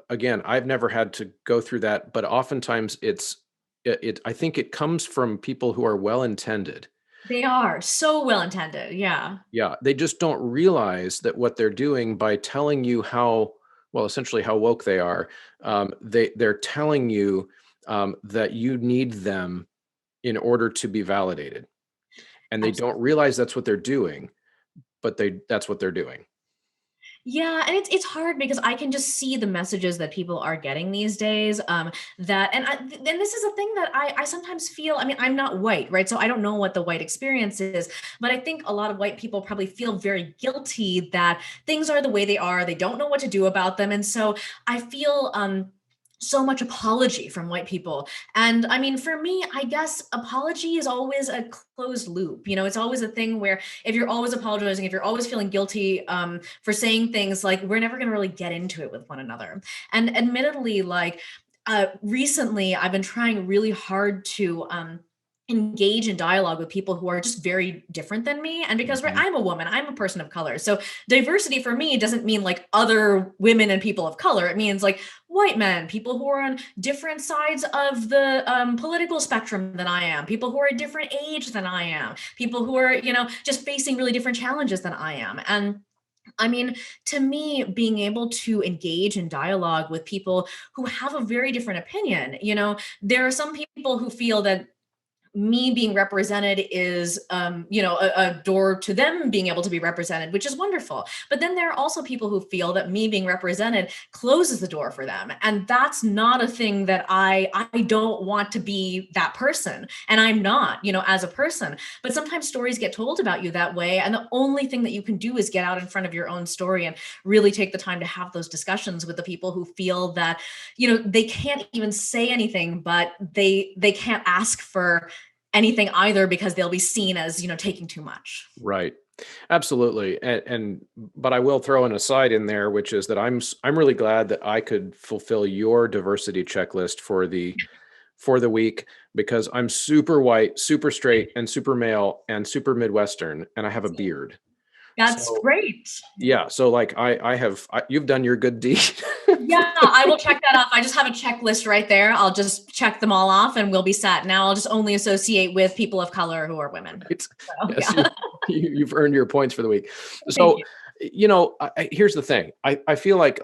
again, I've never had to go through that, but oftentimes I think it comes from people who are well-intended. They are so well intended. Yeah. Yeah, they just don't realize that what they're doing by telling you essentially how woke they are. They're telling you that you need them in order to be validated, and they don't realize that's what they're doing, but that's what they're doing. Yeah, and it's hard because I can just see the messages that people are getting these days. And this is a thing that I sometimes feel. I mean, I'm not white, right? So I don't know what the white experience is, but I think a lot of white people probably feel very guilty that things are the way they are. They don't know what to do about them, and so I feel so much apology from white people. And I mean, for me, I guess apology is always a closed loop. It's always a thing where if you're always apologizing, if you're always feeling guilty for saying things, like, we're never going to really get into it with one another. And admittedly, like, recently I've been trying really hard to engage in dialogue with people who are just very different than me. And because I'm a woman, I'm a person of color. So diversity for me doesn't mean like other women and people of color. It means like white men, people who are on different sides of the political spectrum than I am, people who are a different age than I am, people who are, just facing really different challenges than I am. And I mean, to me, being able to engage in dialogue with people who have a very different opinion, there are some people who feel that me being represented is a door to them being able to be represented, which is wonderful. But then there are also people who feel that me being represented closes the door for them, and that's not a thing that I don't want to be that person, and I'm not, as a person. But sometimes stories get told about you that way, and the only thing that you can do is get out in front of your own story and really take the time to have those discussions with the people who feel that they can't even say anything, but they can't ask for anything either because they'll be seen as taking too much. Right. Absolutely. But I will throw an aside in there, which is that I'm really glad that I could fulfill your diversity checklist for the week, because I'm super white, super straight, and super male, and super Midwestern, and I have a beard. That's great. Yeah. So like you've done your good deed. Yeah, I will check that off. I just have a checklist right there. I'll just check them all off and we'll be set. Now I'll just only associate with people of color who are women. Right. So, Yes, yeah. you've earned your points for the week. So, here's the thing. I feel like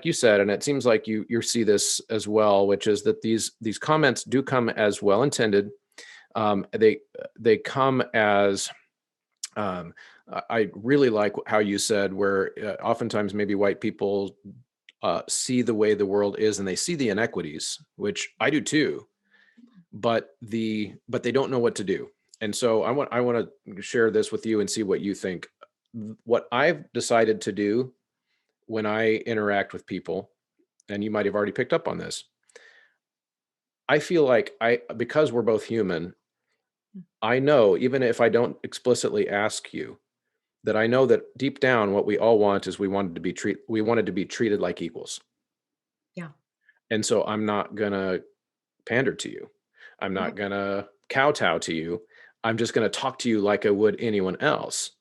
you said, and it seems like you see this as well, which is that these comments do come as well intended. They come as I really like how you said where oftentimes maybe white people see the way the world is and they see the inequities, which I do too, but they don't know what to do. And so I want to share this with you and see what you think. What I've decided to do when I interact with people, and you might have already picked up on this, I feel like because we're both human, I know, even if I don't explicitly ask you, that I know that deep down what we all want is we wanted to be treated like equals. Yeah. And so I'm not gonna pander to you. I'm not gonna kowtow to you. I'm just gonna talk to you like I would anyone else.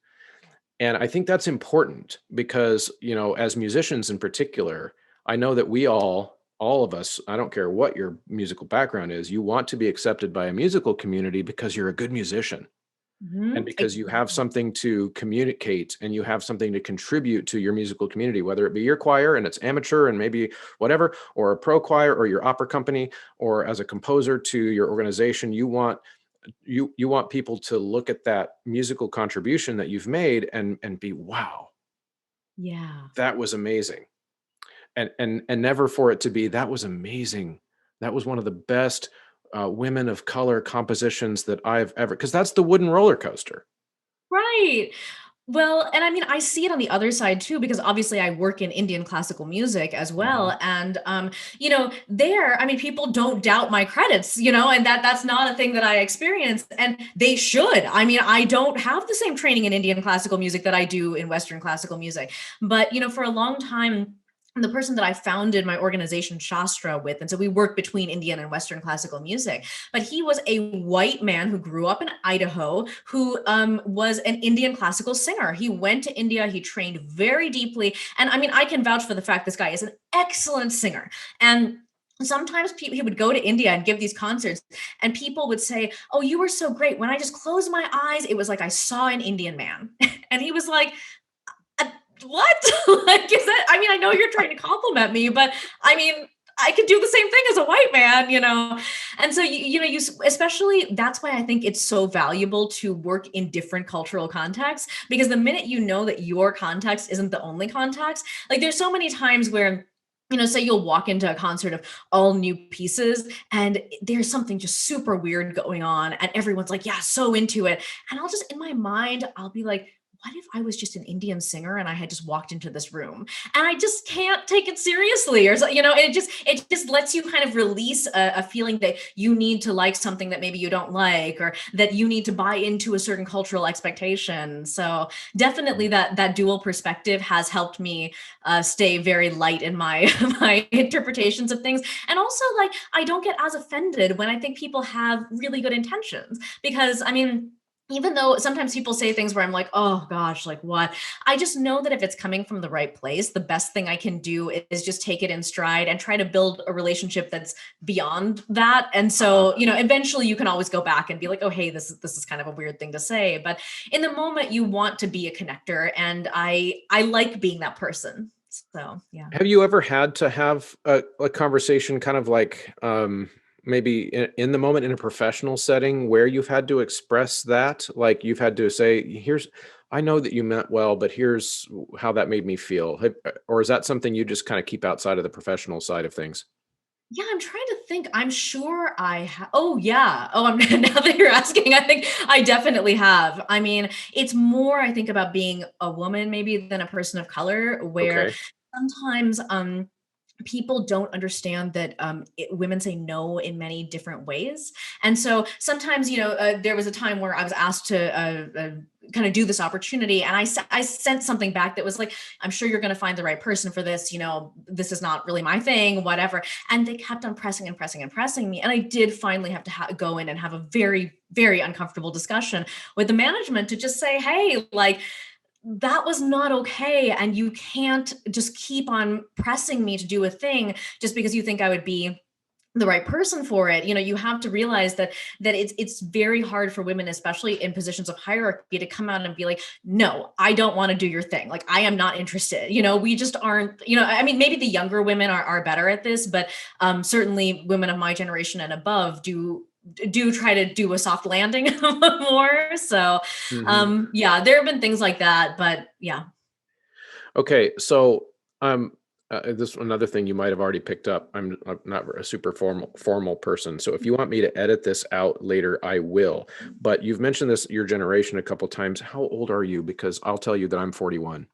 And I think that's important because, as musicians in particular, I know that we all of us, I don't care what your musical background is, you want to be accepted by a musical community because you're a good musician. And because you have something to communicate and you have something to contribute to your musical community, whether it be your choir and it's amateur and maybe whatever, or a pro choir or your opera company, or as a composer to your organization, you want people to look at that musical contribution that you've made and be, wow, Yeah. that was amazing. And never for it to be, that was amazing. That was one of the best women of color compositions that I've ever, because that's the wooden roller coaster. Right. Well, and I mean, I see it on the other side too, because obviously I work in Indian classical music as well. And, I mean, people don't doubt my credits, and that's not a thing that I experience, and they should. I mean, I don't have the same training in Indian classical music that I do in Western classical music, but, for a long time, the person that I founded my organization Shastra with. And so we work between Indian and Western classical music. But he was a white man who grew up in Idaho, who was an Indian classical singer. He went to India, he trained very deeply. And I mean, I can vouch for the fact this guy is an excellent singer. And sometimes he would go to India and give these concerts, and people would say, "Oh, you were so great. When I just closed my eyes, it was like I saw an Indian man." And he was like, what? Like, is that, I mean, I know you're trying to compliment me, but I mean, I could do the same thing as a white man, you know? And so, you especially, that's why I think it's so valuable to work in different cultural contexts, because the minute you know that your context isn't the only context, like there's so many times where, say you'll walk into a concert of all new pieces and there's something just super weird going on and everyone's like, yeah, so into it. And I'll just, in my mind, I'll be like, what if I was just an Indian singer and I had just walked into this room and I just can't take it seriously, or it just lets you kind of release a feeling that you need to like something that maybe you don't like, or that you need to buy into a certain cultural expectation. So definitely that dual perspective has helped me stay very light in my my interpretations of things. And also, like, I don't get as offended when I think people have really good intentions, because I mean, even though sometimes people say things where I'm like, oh gosh, like what? I just know that if it's coming from the right place, the best thing I can do is just take it in stride and try to build a relationship that's beyond that. And so, eventually you can always go back and be like, oh, hey, this is kind of a weird thing to say. But in the moment, you want to be a connector. And I like being that person. So, yeah. Have you ever had to have a conversation kind of like, maybe in the moment in a professional setting where you've had to express that, like you've had to say, I know that you meant well, but here's how that made me feel? Or is that something you just kind of keep outside of the professional side of things? Yeah, I'm trying to think. I'm sure I have. Oh, yeah. Oh, now that you're asking, I think I definitely have. I mean, it's more, I think, about being a woman maybe than a person of color, where Okay. sometimes people don't understand that women say no in many different ways. And so sometimes, there was a time where I was asked to kind of do this opportunity. And I sent something back that was like, I'm sure you're going to find the right person for this. This is not really my thing, whatever. And they kept on pressing and pressing and pressing me. And I did finally have to go in and have a very, very uncomfortable discussion with the management to just say, hey, like, that was not okay. And you can't just keep on pressing me to do a thing just because you think I would be the right person for it. You have to realize that it's very hard for women, especially in positions of hierarchy, to come out and be like, no, I don't want to do your thing. Like, I am not interested. We just aren't, I mean, maybe the younger women are better at this, but certainly women of my generation and above do try to do a soft landing more. So yeah, there have been things like that, but yeah. Okay. So this another thing you might have already picked up. I'm not a super formal person. So if you want me to edit this out later, I will. But you've mentioned your generation a couple times. How old are you? Because I'll tell you that I'm 41.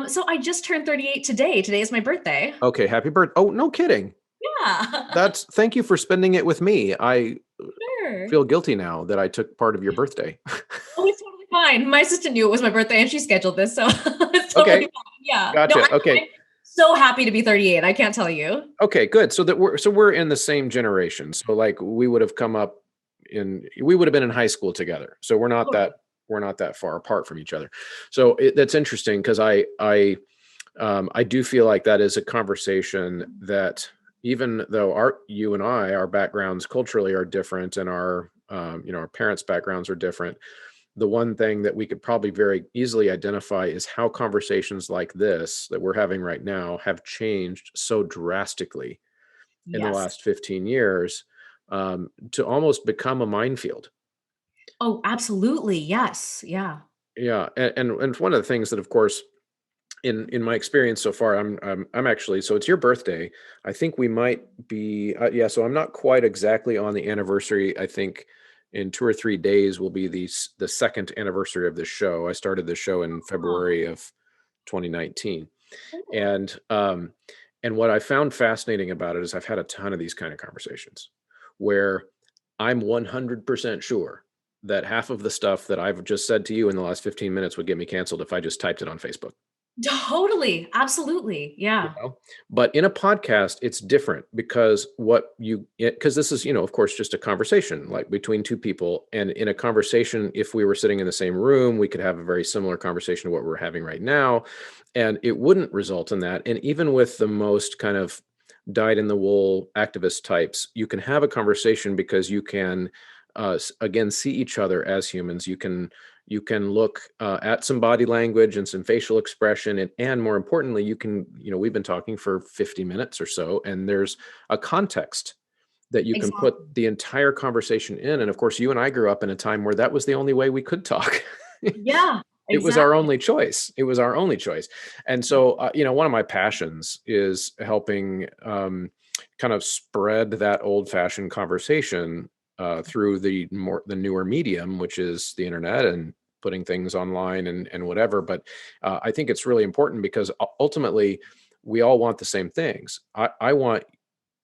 So I just turned 38 today. Today is my birthday. Okay. Happy birthday. Oh, no kidding. Yeah. Thank you for spending it with me. I Sure. feel guilty now that I took part of your birthday. Oh, it's totally fine. My sister knew it was my birthday and she scheduled this, so it's totally Okay. fine. Yeah. No, Gotcha. I'm Okay. so happy to be 38. I can't tell you. Okay, good. So we're in the same generation. So like we would have been in high school together. So we're not that far apart from each other. So that's interesting because I do feel like that is a conversation that, even though you and our backgrounds culturally are different, and our parents' backgrounds are different, the one thing that we could probably very easily identify is how conversations like this that we're having right now have changed so drastically in the Yes. last 15 years, to almost become a minefield. Oh, absolutely. Yes. Yeah. Yeah, and one of the things that, of course, in my experience so far, I'm actually, so it's your birthday. I think we might be, yeah. So I'm not quite exactly on the anniversary. I think in 2 or 3 days will be the second anniversary of the show. I started the show in February of 2019, Oh. and what I found fascinating about it is I've had a ton of these kind of conversations where I'm 100% sure that half of the stuff that I've just said to you in the last 15 minutes would get me canceled if I just typed it on Facebook. Totally. Absolutely. You Yeah. know, but in a podcast it's different because because this is, of course, just a conversation like between two people. And in a conversation, if we were sitting in the same room, we could have a very similar conversation to what we're having right now, and it wouldn't result in that. And even with the most kind of dyed in the wool activist types, you can have a conversation because you can again see each other as humans. You can look at some body language and some facial expression, and more importantly, we've been talking for 50 minutes or so, and there's a context that you can put Exactly. the entire conversation in. And of course, you and I grew up in a time where that was the only way we could talk. Yeah. It was our Exactly. only choice. It was our only choice. And so, one of my passions is helping kind of spread that old-fashioned conversation through the newer medium, which is the internet and putting things online and whatever. But I think it's really important because ultimately, we all want the same things. I want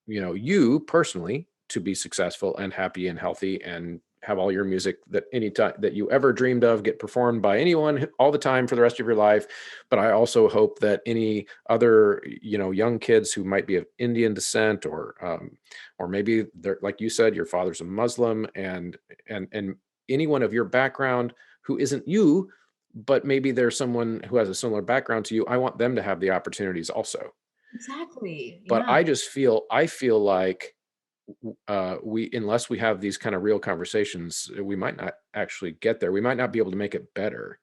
you personally to be successful and happy and healthy and have all your music that any time that you ever dreamed of get performed by anyone all the time for the rest of your life. But I also hope that any other young kids who might be of Indian descent, or maybe they're, like you said, your father's a Muslim, and anyone of your background who isn't you, but maybe there's someone who has a similar background to you, I want them to have the opportunities also. Exactly. But Yeah. I feel like we unless we have these kind of real conversations, we might not actually get there. We might not be able to make it better.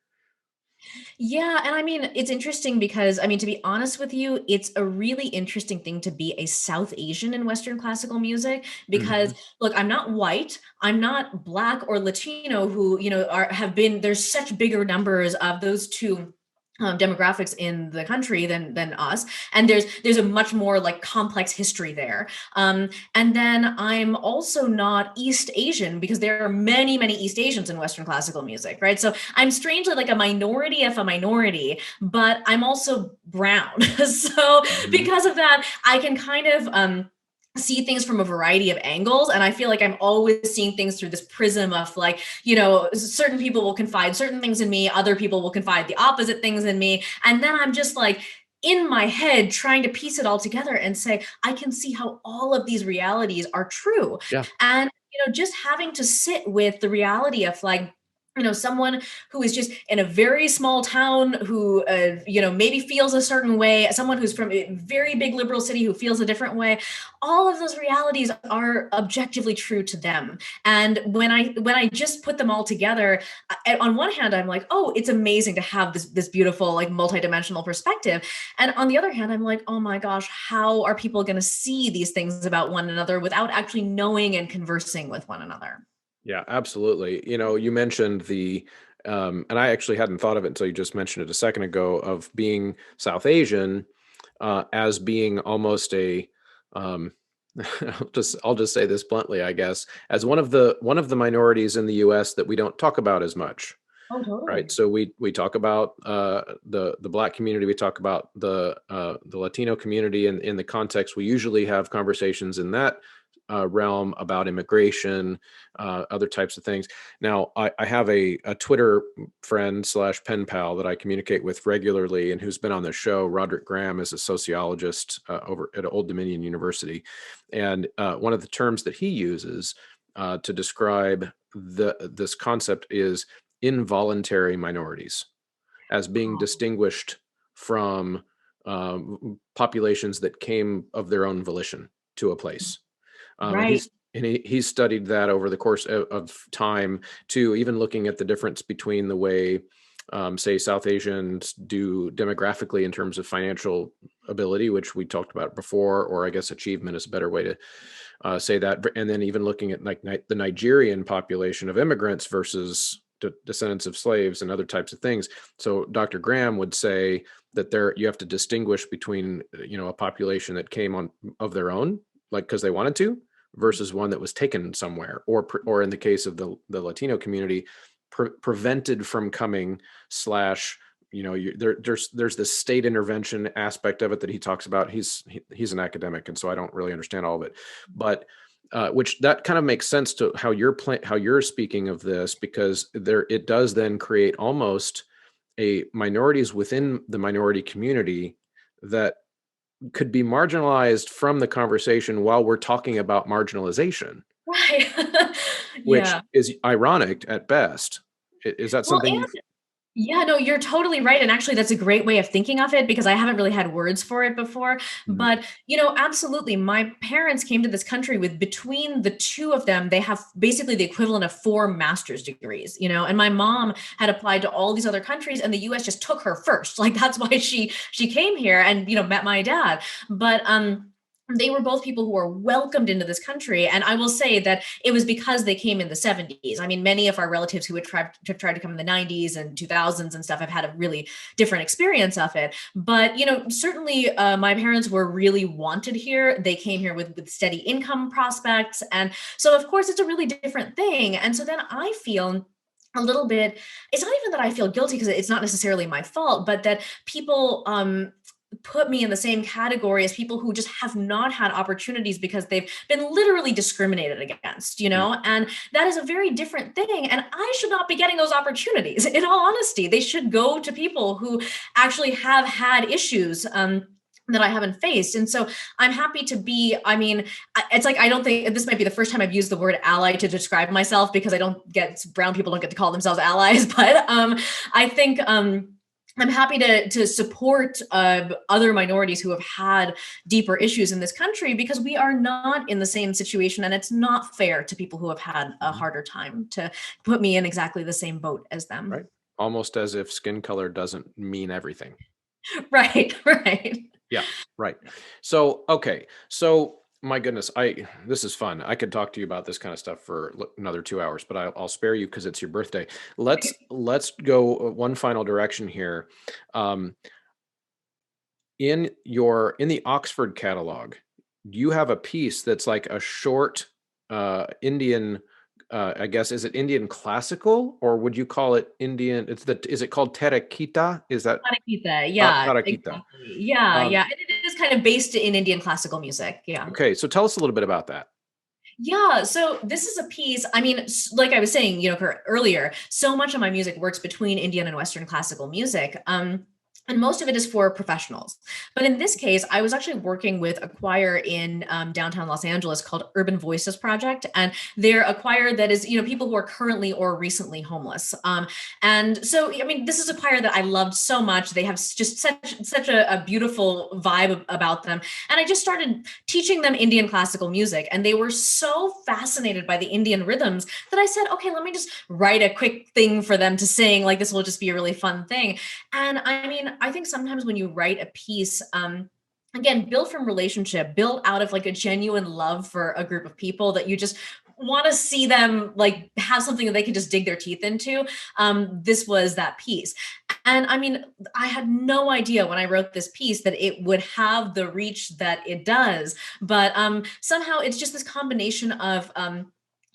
Yeah, and I mean, it's interesting because I mean, to be honest with you, it's a really interesting thing to be a South Asian in Western classical music because Mhm. look, I'm not white, I'm not black or Latino who, have been there's such bigger numbers of those two demographics in the country than us, and there's a much more like complex history there. And then I'm also not East Asian because there are many East Asians in Western classical music, right? So I'm strangely like a minority of a minority, but I'm also brown. So Mhm. because of that, I can kind of see things from a variety of angles, and I feel like I'm always seeing things through this prism of like, certain people will confide certain things in me, other people will confide the opposite things in me, and then I'm just like in my head trying to piece it all together and say I can see how all of these realities are true. Yeah. And just having to sit with the reality of like, someone who is just in a very small town who maybe feels a certain way, someone who's from a very big liberal city who feels a different way, all of those realities are objectively true to them. And when I just put them all together, on one hand I'm like, oh, it's amazing to have this beautiful like multidimensional perspective, and on the other hand I'm like, oh my gosh, how are people going to see these things about one another without actually knowing and conversing with one another? Yeah, absolutely. You mentioned and I actually hadn't thought of it until you just mentioned it a second ago, of being South Asian as being almost a, um, I'll just say this bluntly, I guess, as one of the minorities in the U.S. that we don't talk about as much. Oh, Right. totally. So we talk about the Black community, we talk about the Latino community, and in the context, we usually have conversations in that realm about immigration, other types of things. Now, I have a Twitter friend slash pen pal that I communicate with regularly, and who's been on the show. Roderick Graham is a sociologist over at Old Dominion University, and one of the terms that he uses to describe this concept is involuntary minorities, as being Oh, distinguished from populations that came of their own volition to a place. And right. he's studied that over the course of time too, even looking at the difference between the way, say, South Asians do demographically in terms of financial ability, which we talked about before, or I guess achievement is a better way to say that. And then even looking at like the Nigerian population of immigrants versus descendants of slaves and other types of things. So Dr. Graham would say that you have to distinguish between a population that came on of their own, like because they wanted to, versus one that was taken somewhere, or in the case of the Latino community, prevented from coming slash there's this state intervention aspect of it that he talks about. He's an academic, and so I don't really understand all of it, but which that kind of makes sense to how you're speaking of this, because it does then create almost minorities within the minority community that could be marginalized from the conversation while we're talking about marginalization, Right. which Yeah. is ironic at best. Is that Well, something you? yeah, no, you're totally right. And actually, that's a great way of thinking of it because I haven't really had words for it before. Mhm. But, absolutely. My parents came to this country with between the two of them, they have basically the equivalent of 4 master's degrees, and my mom had applied to all these other countries and the US just took her first. Like that's why she came here and, met my dad. But they were both people who were welcomed into this country. And I will say that it was because they came in the 70s. I mean, many of our relatives who had tried to come in the 90s and 2000s and stuff have had a really different experience of it. But, certainly my parents were really wanted here. They came here with steady income prospects. And so, of course, it's a really different thing. And so then I feel a little bit, it's not even that I feel guilty because it's not necessarily my fault, but that people put me in the same category as people who just have not had opportunities because they've been literally discriminated against, and that is a very different thing. And I should not be getting those opportunities. In all honesty, they should go to people who actually have had issues. That I haven't faced. And so I'm happy to be, it's like, I don't think this might be the first time I've used the word ally to describe myself because brown people don't get to call themselves allies. But I think, I'm happy to support other minorities who have had deeper issues in this country because we are not in the same situation, and it's not fair to people who have had a harder time to put me in exactly the same boat as them. Right. Almost as if skin color doesn't mean everything. Right, right. Yeah, right. So, okay. So, my goodness, this is fun. I could talk to you about this kind of stuff for another 2 hours, but I'll spare you because it's your birthday. Let's go one final direction here. Um, in the Oxford catalog, you have a piece that's like a short Indian. I guess, is it Indian classical, or would you call it Indian? Is it called TaReKiTa? Is that TaReKiTa, yeah, TaReKiTa? exactly. Yeah, Um, yeah. And it is kind of based in Indian classical music. Yeah. okay, so tell us a little bit about that. Yeah, so this is a piece. I mean, like I was saying, earlier, so much of my music works between Indian and Western classical music. And most of it is for professionals. But in this case, I was actually working with a choir in downtown Los Angeles called Urban Voices Project. And they're a choir that is, people who are currently or recently homeless. And so, I mean, this is a choir that I loved so much. They have just such a beautiful vibe about them. And I just started teaching them Indian classical music. And they were so fascinated by the Indian rhythms that I said, okay, let me just write a quick thing for them to sing. Like this will just be a really fun thing. And I mean, I think sometimes when you write a piece, again, built from relationship, built out of like a genuine love for a group of people that you just want to see them like have something that they can just dig their teeth into. This was that piece. And I mean, I had no idea when I wrote this piece that it would have the reach that it does. But somehow it's just this combination of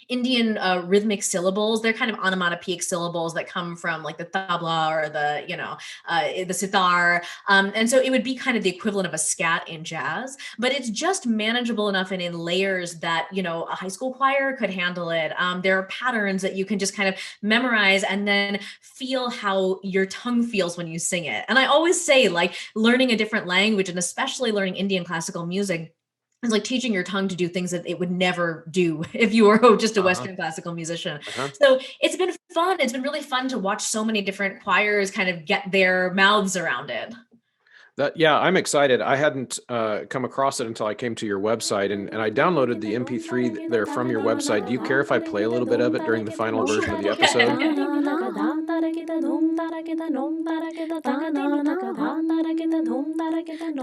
Indian rhythmic syllables. They're kind of onomatopoeic syllables that come from like the tabla or the sitar. And so it would be kind of the equivalent of a scat in jazz, but it's just manageable enough and in layers that, a high school choir could handle it. There are patterns that you can just kind of memorize and then feel how your tongue feels when you sing it. And I always say like learning a different language and especially learning Indian classical music is like teaching your tongue to do things that it would never do if you were just a Western classical musician. So it's been fun. It's been really fun to watch so many different choirs kind of get their mouths around it. Yeah, I'm excited. I hadn't come across it until I came to your website, and I downloaded the MP3 there from your website. Do you care if I play a little bit of it during the final version of the episode?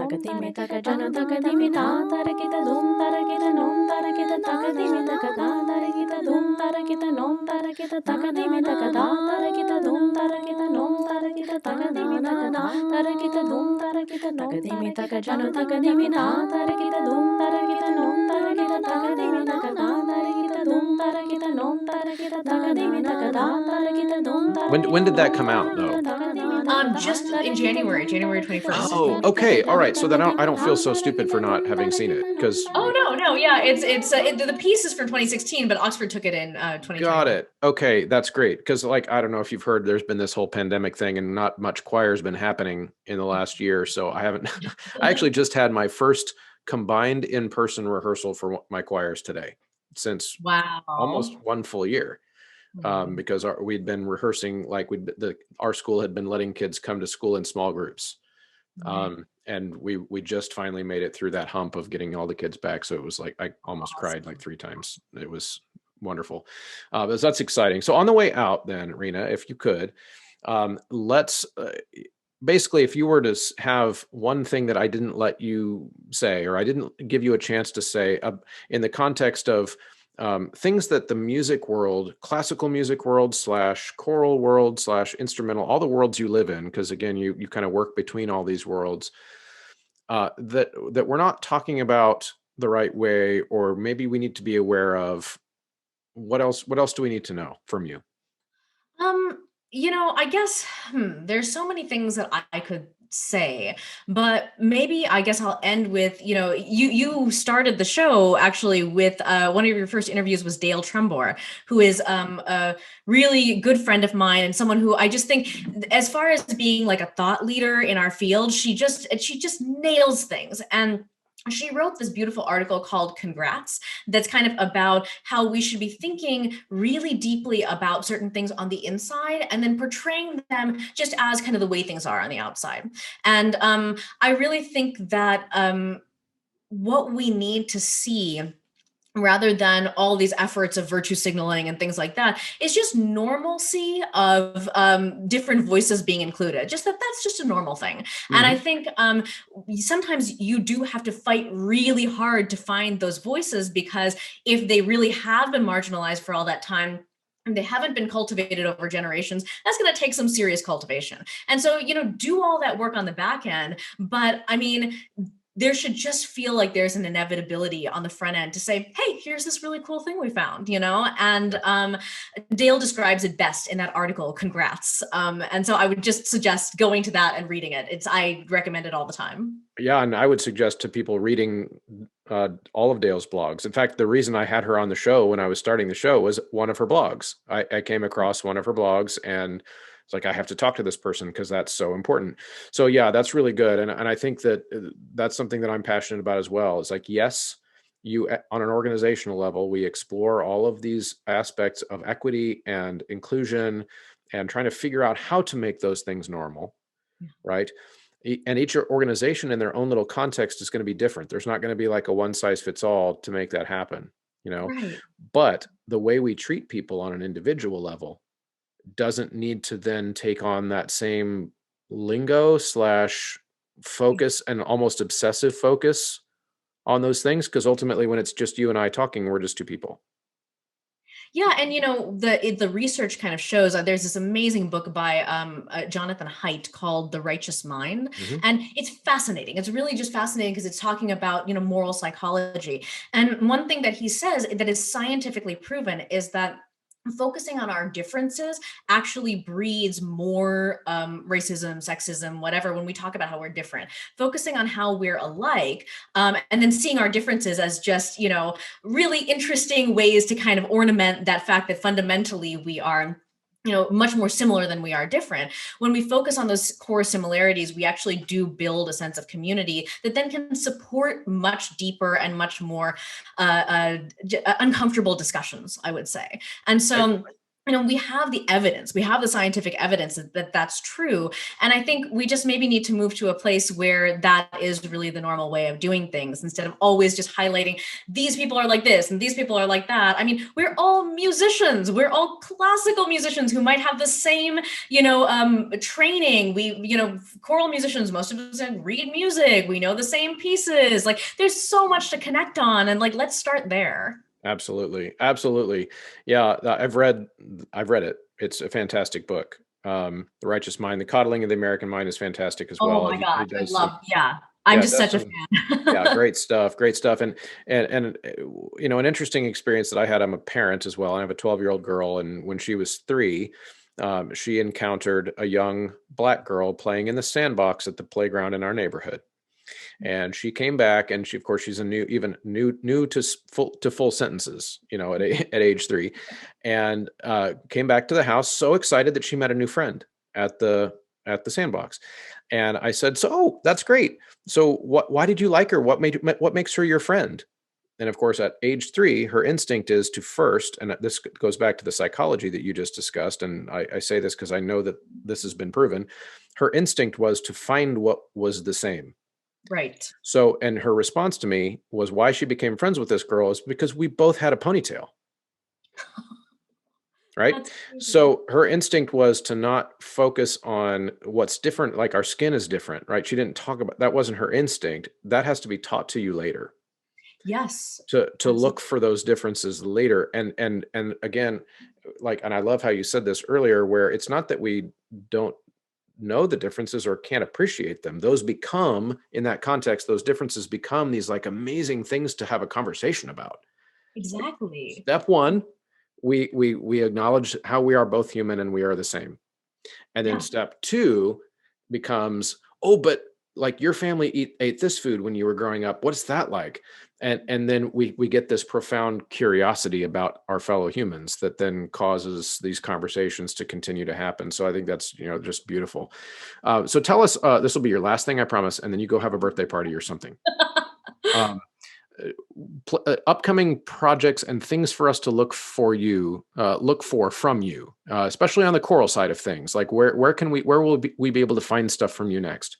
Tagadimi taka janu tagadimi ta tarakita dum tarakita num tarakita tagadimi taka da tarakita dum TaReKiTa non TaReKiTa takadimi takadam TaReKiTa non TaReKiTa. When did that come out, though? Just in January 21st. Oh, okay. All right. So then I don't feel so stupid for not having seen it, because Oh no, yeah, the piece is from 2016, but Oxford took it in 2020. got it. Okay, that's great. Because like, I don't know if you've heard, there's been this whole pandemic thing, and not much choir has been happening in the last year. So I haven't. I actually just had my first combined in-person rehearsal for my choirs today, since Wow. almost one full year. Because we'd been rehearsing, like our school had been letting kids come to school in small groups. And we just finally made it through that hump of getting all the kids back. So it was like, I almost cried like 3 times. It was wonderful. But that's exciting. So on the way out then, Reena, if you could, let's basically, if you were to have one thing that I didn't let you say, or I didn't give you a chance to say, in the context of things that the music world, classical music world / choral world / instrumental, all the worlds you live in, because again, you kind of work between all these worlds, that we're not talking about the right way, or maybe we need to be aware of. What else do we need to know from you? I guess there's so many things that I could say, but maybe I guess I'll end with, you started the show actually with one of your first interviews was Dale Trembor, who is a really good friend of mine, and someone who I just think, as far as being like a thought leader in our field, she just nails things. And she wrote this beautiful article called Congrats, that's kind of about how we should be thinking really deeply about certain things on the inside and then portraying them just as kind of the way things are on the outside. And I really think that what we need to see, rather than all these efforts of virtue signaling and things like that, is just normalcy of different voices being included. Just that's just a normal thing. Mm-hmm. And I think sometimes you do have to fight really hard to find those voices, because if they really have been marginalized for all that time, and they haven't been cultivated over generations, that's going to take some serious cultivation. And so, do all that work on the back end. But I mean, there should just feel like there's an inevitability on the front end to say, hey, here's this really cool thing we found, and Dale describes it best in that article, Congrats. And so I would just suggest going to that and reading it. I recommend it all the time. Yeah, and I would suggest to people reading all of Dale's blogs. In fact, the reason I had her on the show when I was starting the show was one of her blogs. I came across one of her blogs, and it's like, I have to talk to this person because that's so important. So yeah, that's really good. And I think that that's something that I'm passionate about as well. It's like, yes, on an organizational level, we explore all of these aspects of equity and inclusion and trying to figure out how to make those things normal, right? And each organization in their own little context is going to be different. There's not going to be like a one size fits all to make that happen, Right. But the way we treat people on an individual level doesn't need to then take on that same lingo / focus and almost obsessive focus on those things. Because ultimately, when it's just you and I talking, we're just two people. Yeah, and the research kind of shows there's this amazing book by Jonathan Haidt called The Righteous Mind, mm-hmm. and it's fascinating. It's really just fascinating because it's talking about moral psychology. And one thing that he says that is scientifically proven is that focusing on our differences actually breeds more racism, sexism, whatever, when we talk about how we're different. Focusing on how we're alike, and then seeing our differences as just, really interesting ways to kind of ornament that fact that fundamentally we are much more similar than we are different. When we focus on those core similarities, we actually do build a sense of community that then can support much deeper and much more uncomfortable discussions, I would say. And so we have the evidence, we have the scientific evidence that that's true. And I think we just maybe need to move to a place where that is really the normal way of doing things, instead of always just highlighting these people are like this and these people are like that. I mean, we're all musicians. We're all classical musicians who might have the same, training. We, choral musicians, most of us read music. We know the same pieces. Like, there's so much to connect on, and let's start there. Absolutely. Yeah, I've read it. It's a fantastic book. The Righteous Mind, The Coddling of the American Mind is fantastic as well. Oh my gosh, I love, yeah. I'm Yeah, just that's such a some, yeah, fan. great stuff. Great stuff. And an interesting experience that I had, I'm a parent as well. I have a 12-year-old girl, and when she was 3, she encountered a young Black girl playing in the sandbox at the playground in our neighborhood. And she came back, and of course, she's new to full sentences, at age 3, and came back to the house so excited that she met a new friend at the sandbox. And I said, "So, oh, that's great. So, why did you like her? What makes her your friend?" And of course, at age 3, her instinct is to first, and this goes back to the psychology that you just discussed. And I say this because I know that this has been proven. Her instinct was to find what was the same. Right. So, and her response to me was, why she became friends with this girl is because we both had a ponytail. Right. That's crazy. So her instinct was to not focus on what's different, like our skin is different, right? She didn't talk about that. Wasn't her instinct. That has to be taught to you later. Yes. To Absolutely. look for those differences later. And again, and I love how you said this earlier, where it's not that we don't know the differences or can't appreciate them. Those become, in that context, those differences become these like amazing things to have a conversation about. Exactly. Step 1, we acknowledge how we are both human and we are the same. And then Yeah. step 2 becomes, oh, but like your family ate this food when you were growing up. What's that like? And then we get this profound curiosity about our fellow humans that then causes these conversations to continue to happen. So I think that's, just beautiful. So tell us, this will be your last thing, I promise, and then you go have a birthday party or something. Um, Upcoming projects and things for us to look for from you, especially on the choral side of things. Like where will we be able to find stuff from you next?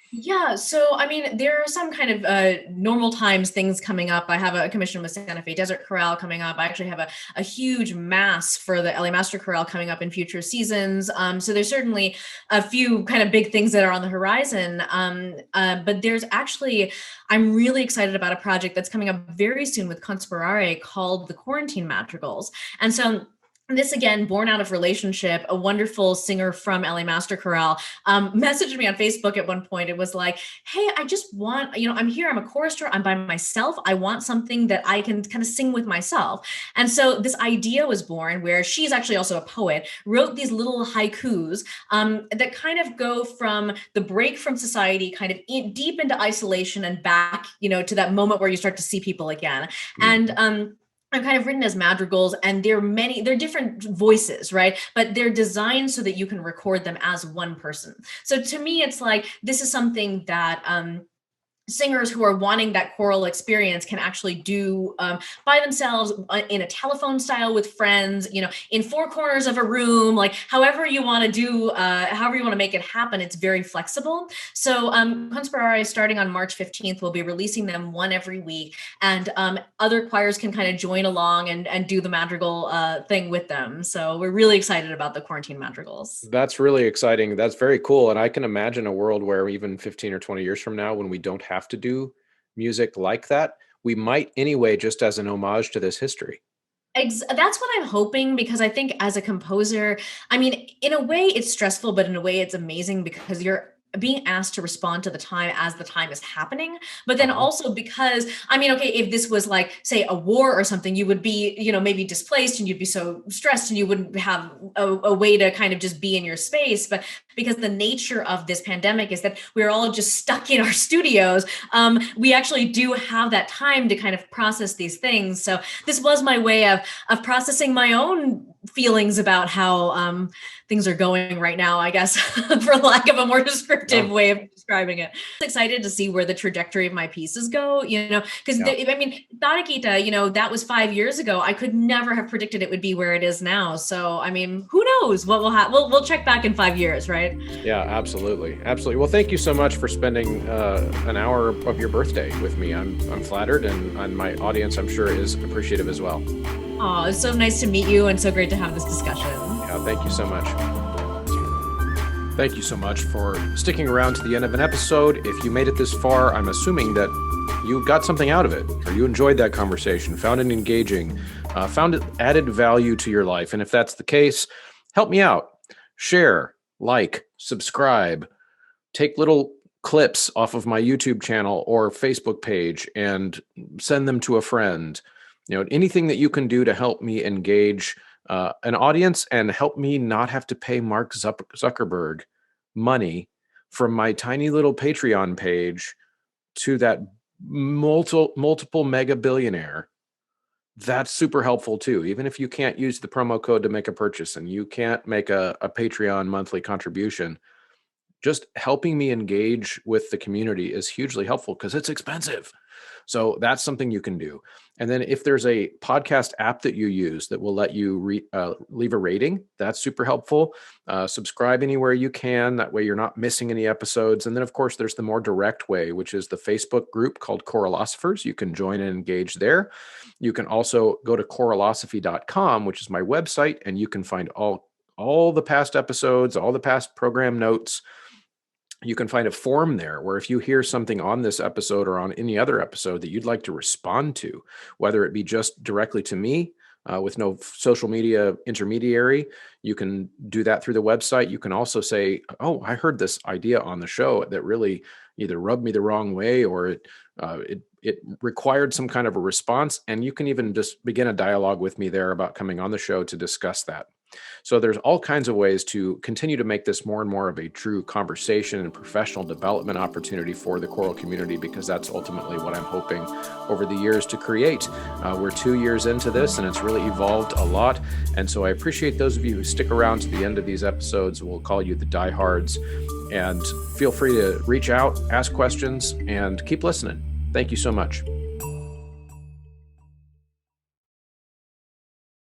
Yeah, so I mean, there are some kind of normal times things coming up. I have a commission with Santa Fe Desert Chorale coming up. I actually have a huge mass for the LA Master Chorale coming up in future seasons. So there's certainly a few kind of big things that are on the horizon. But there's actually, I'm really excited about a project that's coming up very soon with Conspirare called the Quarantine Madrigals. And so this, again, born out of relationship, a wonderful singer from LA Master Corral messaged me on Facebook at one point. It was like, hey, I just want, I'm here, I'm a chorister, I'm by myself. I want something that I can kind of sing with myself. And so this idea was born where she's actually also a poet, wrote these little haikus that kind of go from the break from society, kind of deep into isolation and back, to that moment where you start to see people again. Mm-hmm. And, I'm kind of written as madrigals, and they're different voices, right? But they're designed so that you can record them as one person. So to me, it's like, this is something that singers who are wanting that choral experience can actually do by themselves in a telephone style with friends, in 4 corners of a room, like however you want to do, however you want to make it happen. It's very flexible. So Conspirare, starting on March 15th, we'll be releasing them one every week, and other choirs can kind of join along and do the madrigal thing with them. So we're really excited about the Quarantine Madrigals. That's really exciting. That's very cool. And I can imagine a world where even 15 or 20 years from now, when we don't have to do music like that, we might anyway, just as an homage to this history. That's what I'm hoping, because I think as a composer, I mean, in a way it's stressful, but in a way it's amazing because you're being asked to respond to the time as the time is happening. But then also because, I mean, okay, if this was like, say, a war or something, you would be, maybe displaced and you'd be so stressed and you wouldn't have a way to kind of just be in your space. But because the nature of this pandemic is that we're all just stuck in our studios, we actually do have that time to kind of process these things. So this was my way of processing my own feelings about how things are going right now, I guess, for lack of a more descriptive way of describing it. I'm excited to see where the trajectory of my pieces go, because I mean, TaReKiTa, that was 5 years ago. I could never have predicted it would be where it is now. So, I mean, who knows what will happen? We'll check back in 5 years, right? Yeah, absolutely. Absolutely. Well, thank you so much for spending an hour of your birthday with me. I'm flattered, and my audience, I'm sure, is appreciative as well. Oh, it's so nice to meet you and so great to have this discussion. Yeah, thank you so much. Thank you so much for sticking around to the end of an episode. If you made it this far, I'm assuming that you got something out of it, or you enjoyed that conversation, found it engaging, found it added value to your life. And if that's the case, help me out. Share, like, subscribe, take little clips off of my YouTube channel or Facebook page and send them to a friend. Anything that you can do to help me engage an audience and help me not have to pay Mark Zuckerberg money from my tiny little Patreon page to that multiple mega billionaire. That's super helpful too. Even if you can't use the promo code to make a purchase and you can't make a Patreon monthly contribution, just helping me engage with the community is hugely helpful because it's expensive. So that's something you can do. And then if there's a podcast app that you use that will let you leave a rating, that's super helpful. Subscribe anywhere you can. That way you're not missing any episodes. And then, of course, there's the more direct way, which is the Facebook group called Corallosophers. You can join and engage there. You can also go to Corollosphy.com, which is my website, and you can find all the past episodes, all the past program notes. You can find a form there where if you hear something on this episode or on any other episode that you'd like to respond to, whether it be just directly to me with no social media intermediary, you can do that through the website. You can also say, oh, I heard this idea on the show that really either rubbed me the wrong way or it required some kind of a response. And you can even just begin a dialogue with me there about coming on the show to discuss that. So there's all kinds of ways to continue to make this more and more of a true conversation and professional development opportunity for the choral community, because that's ultimately what I'm hoping over the years to create. We're 2 years into this and it's really evolved a lot. And so I appreciate those of you who stick around to the end of these episodes. We'll call you the diehards, and feel free to reach out, ask questions, and keep listening. Thank you so much.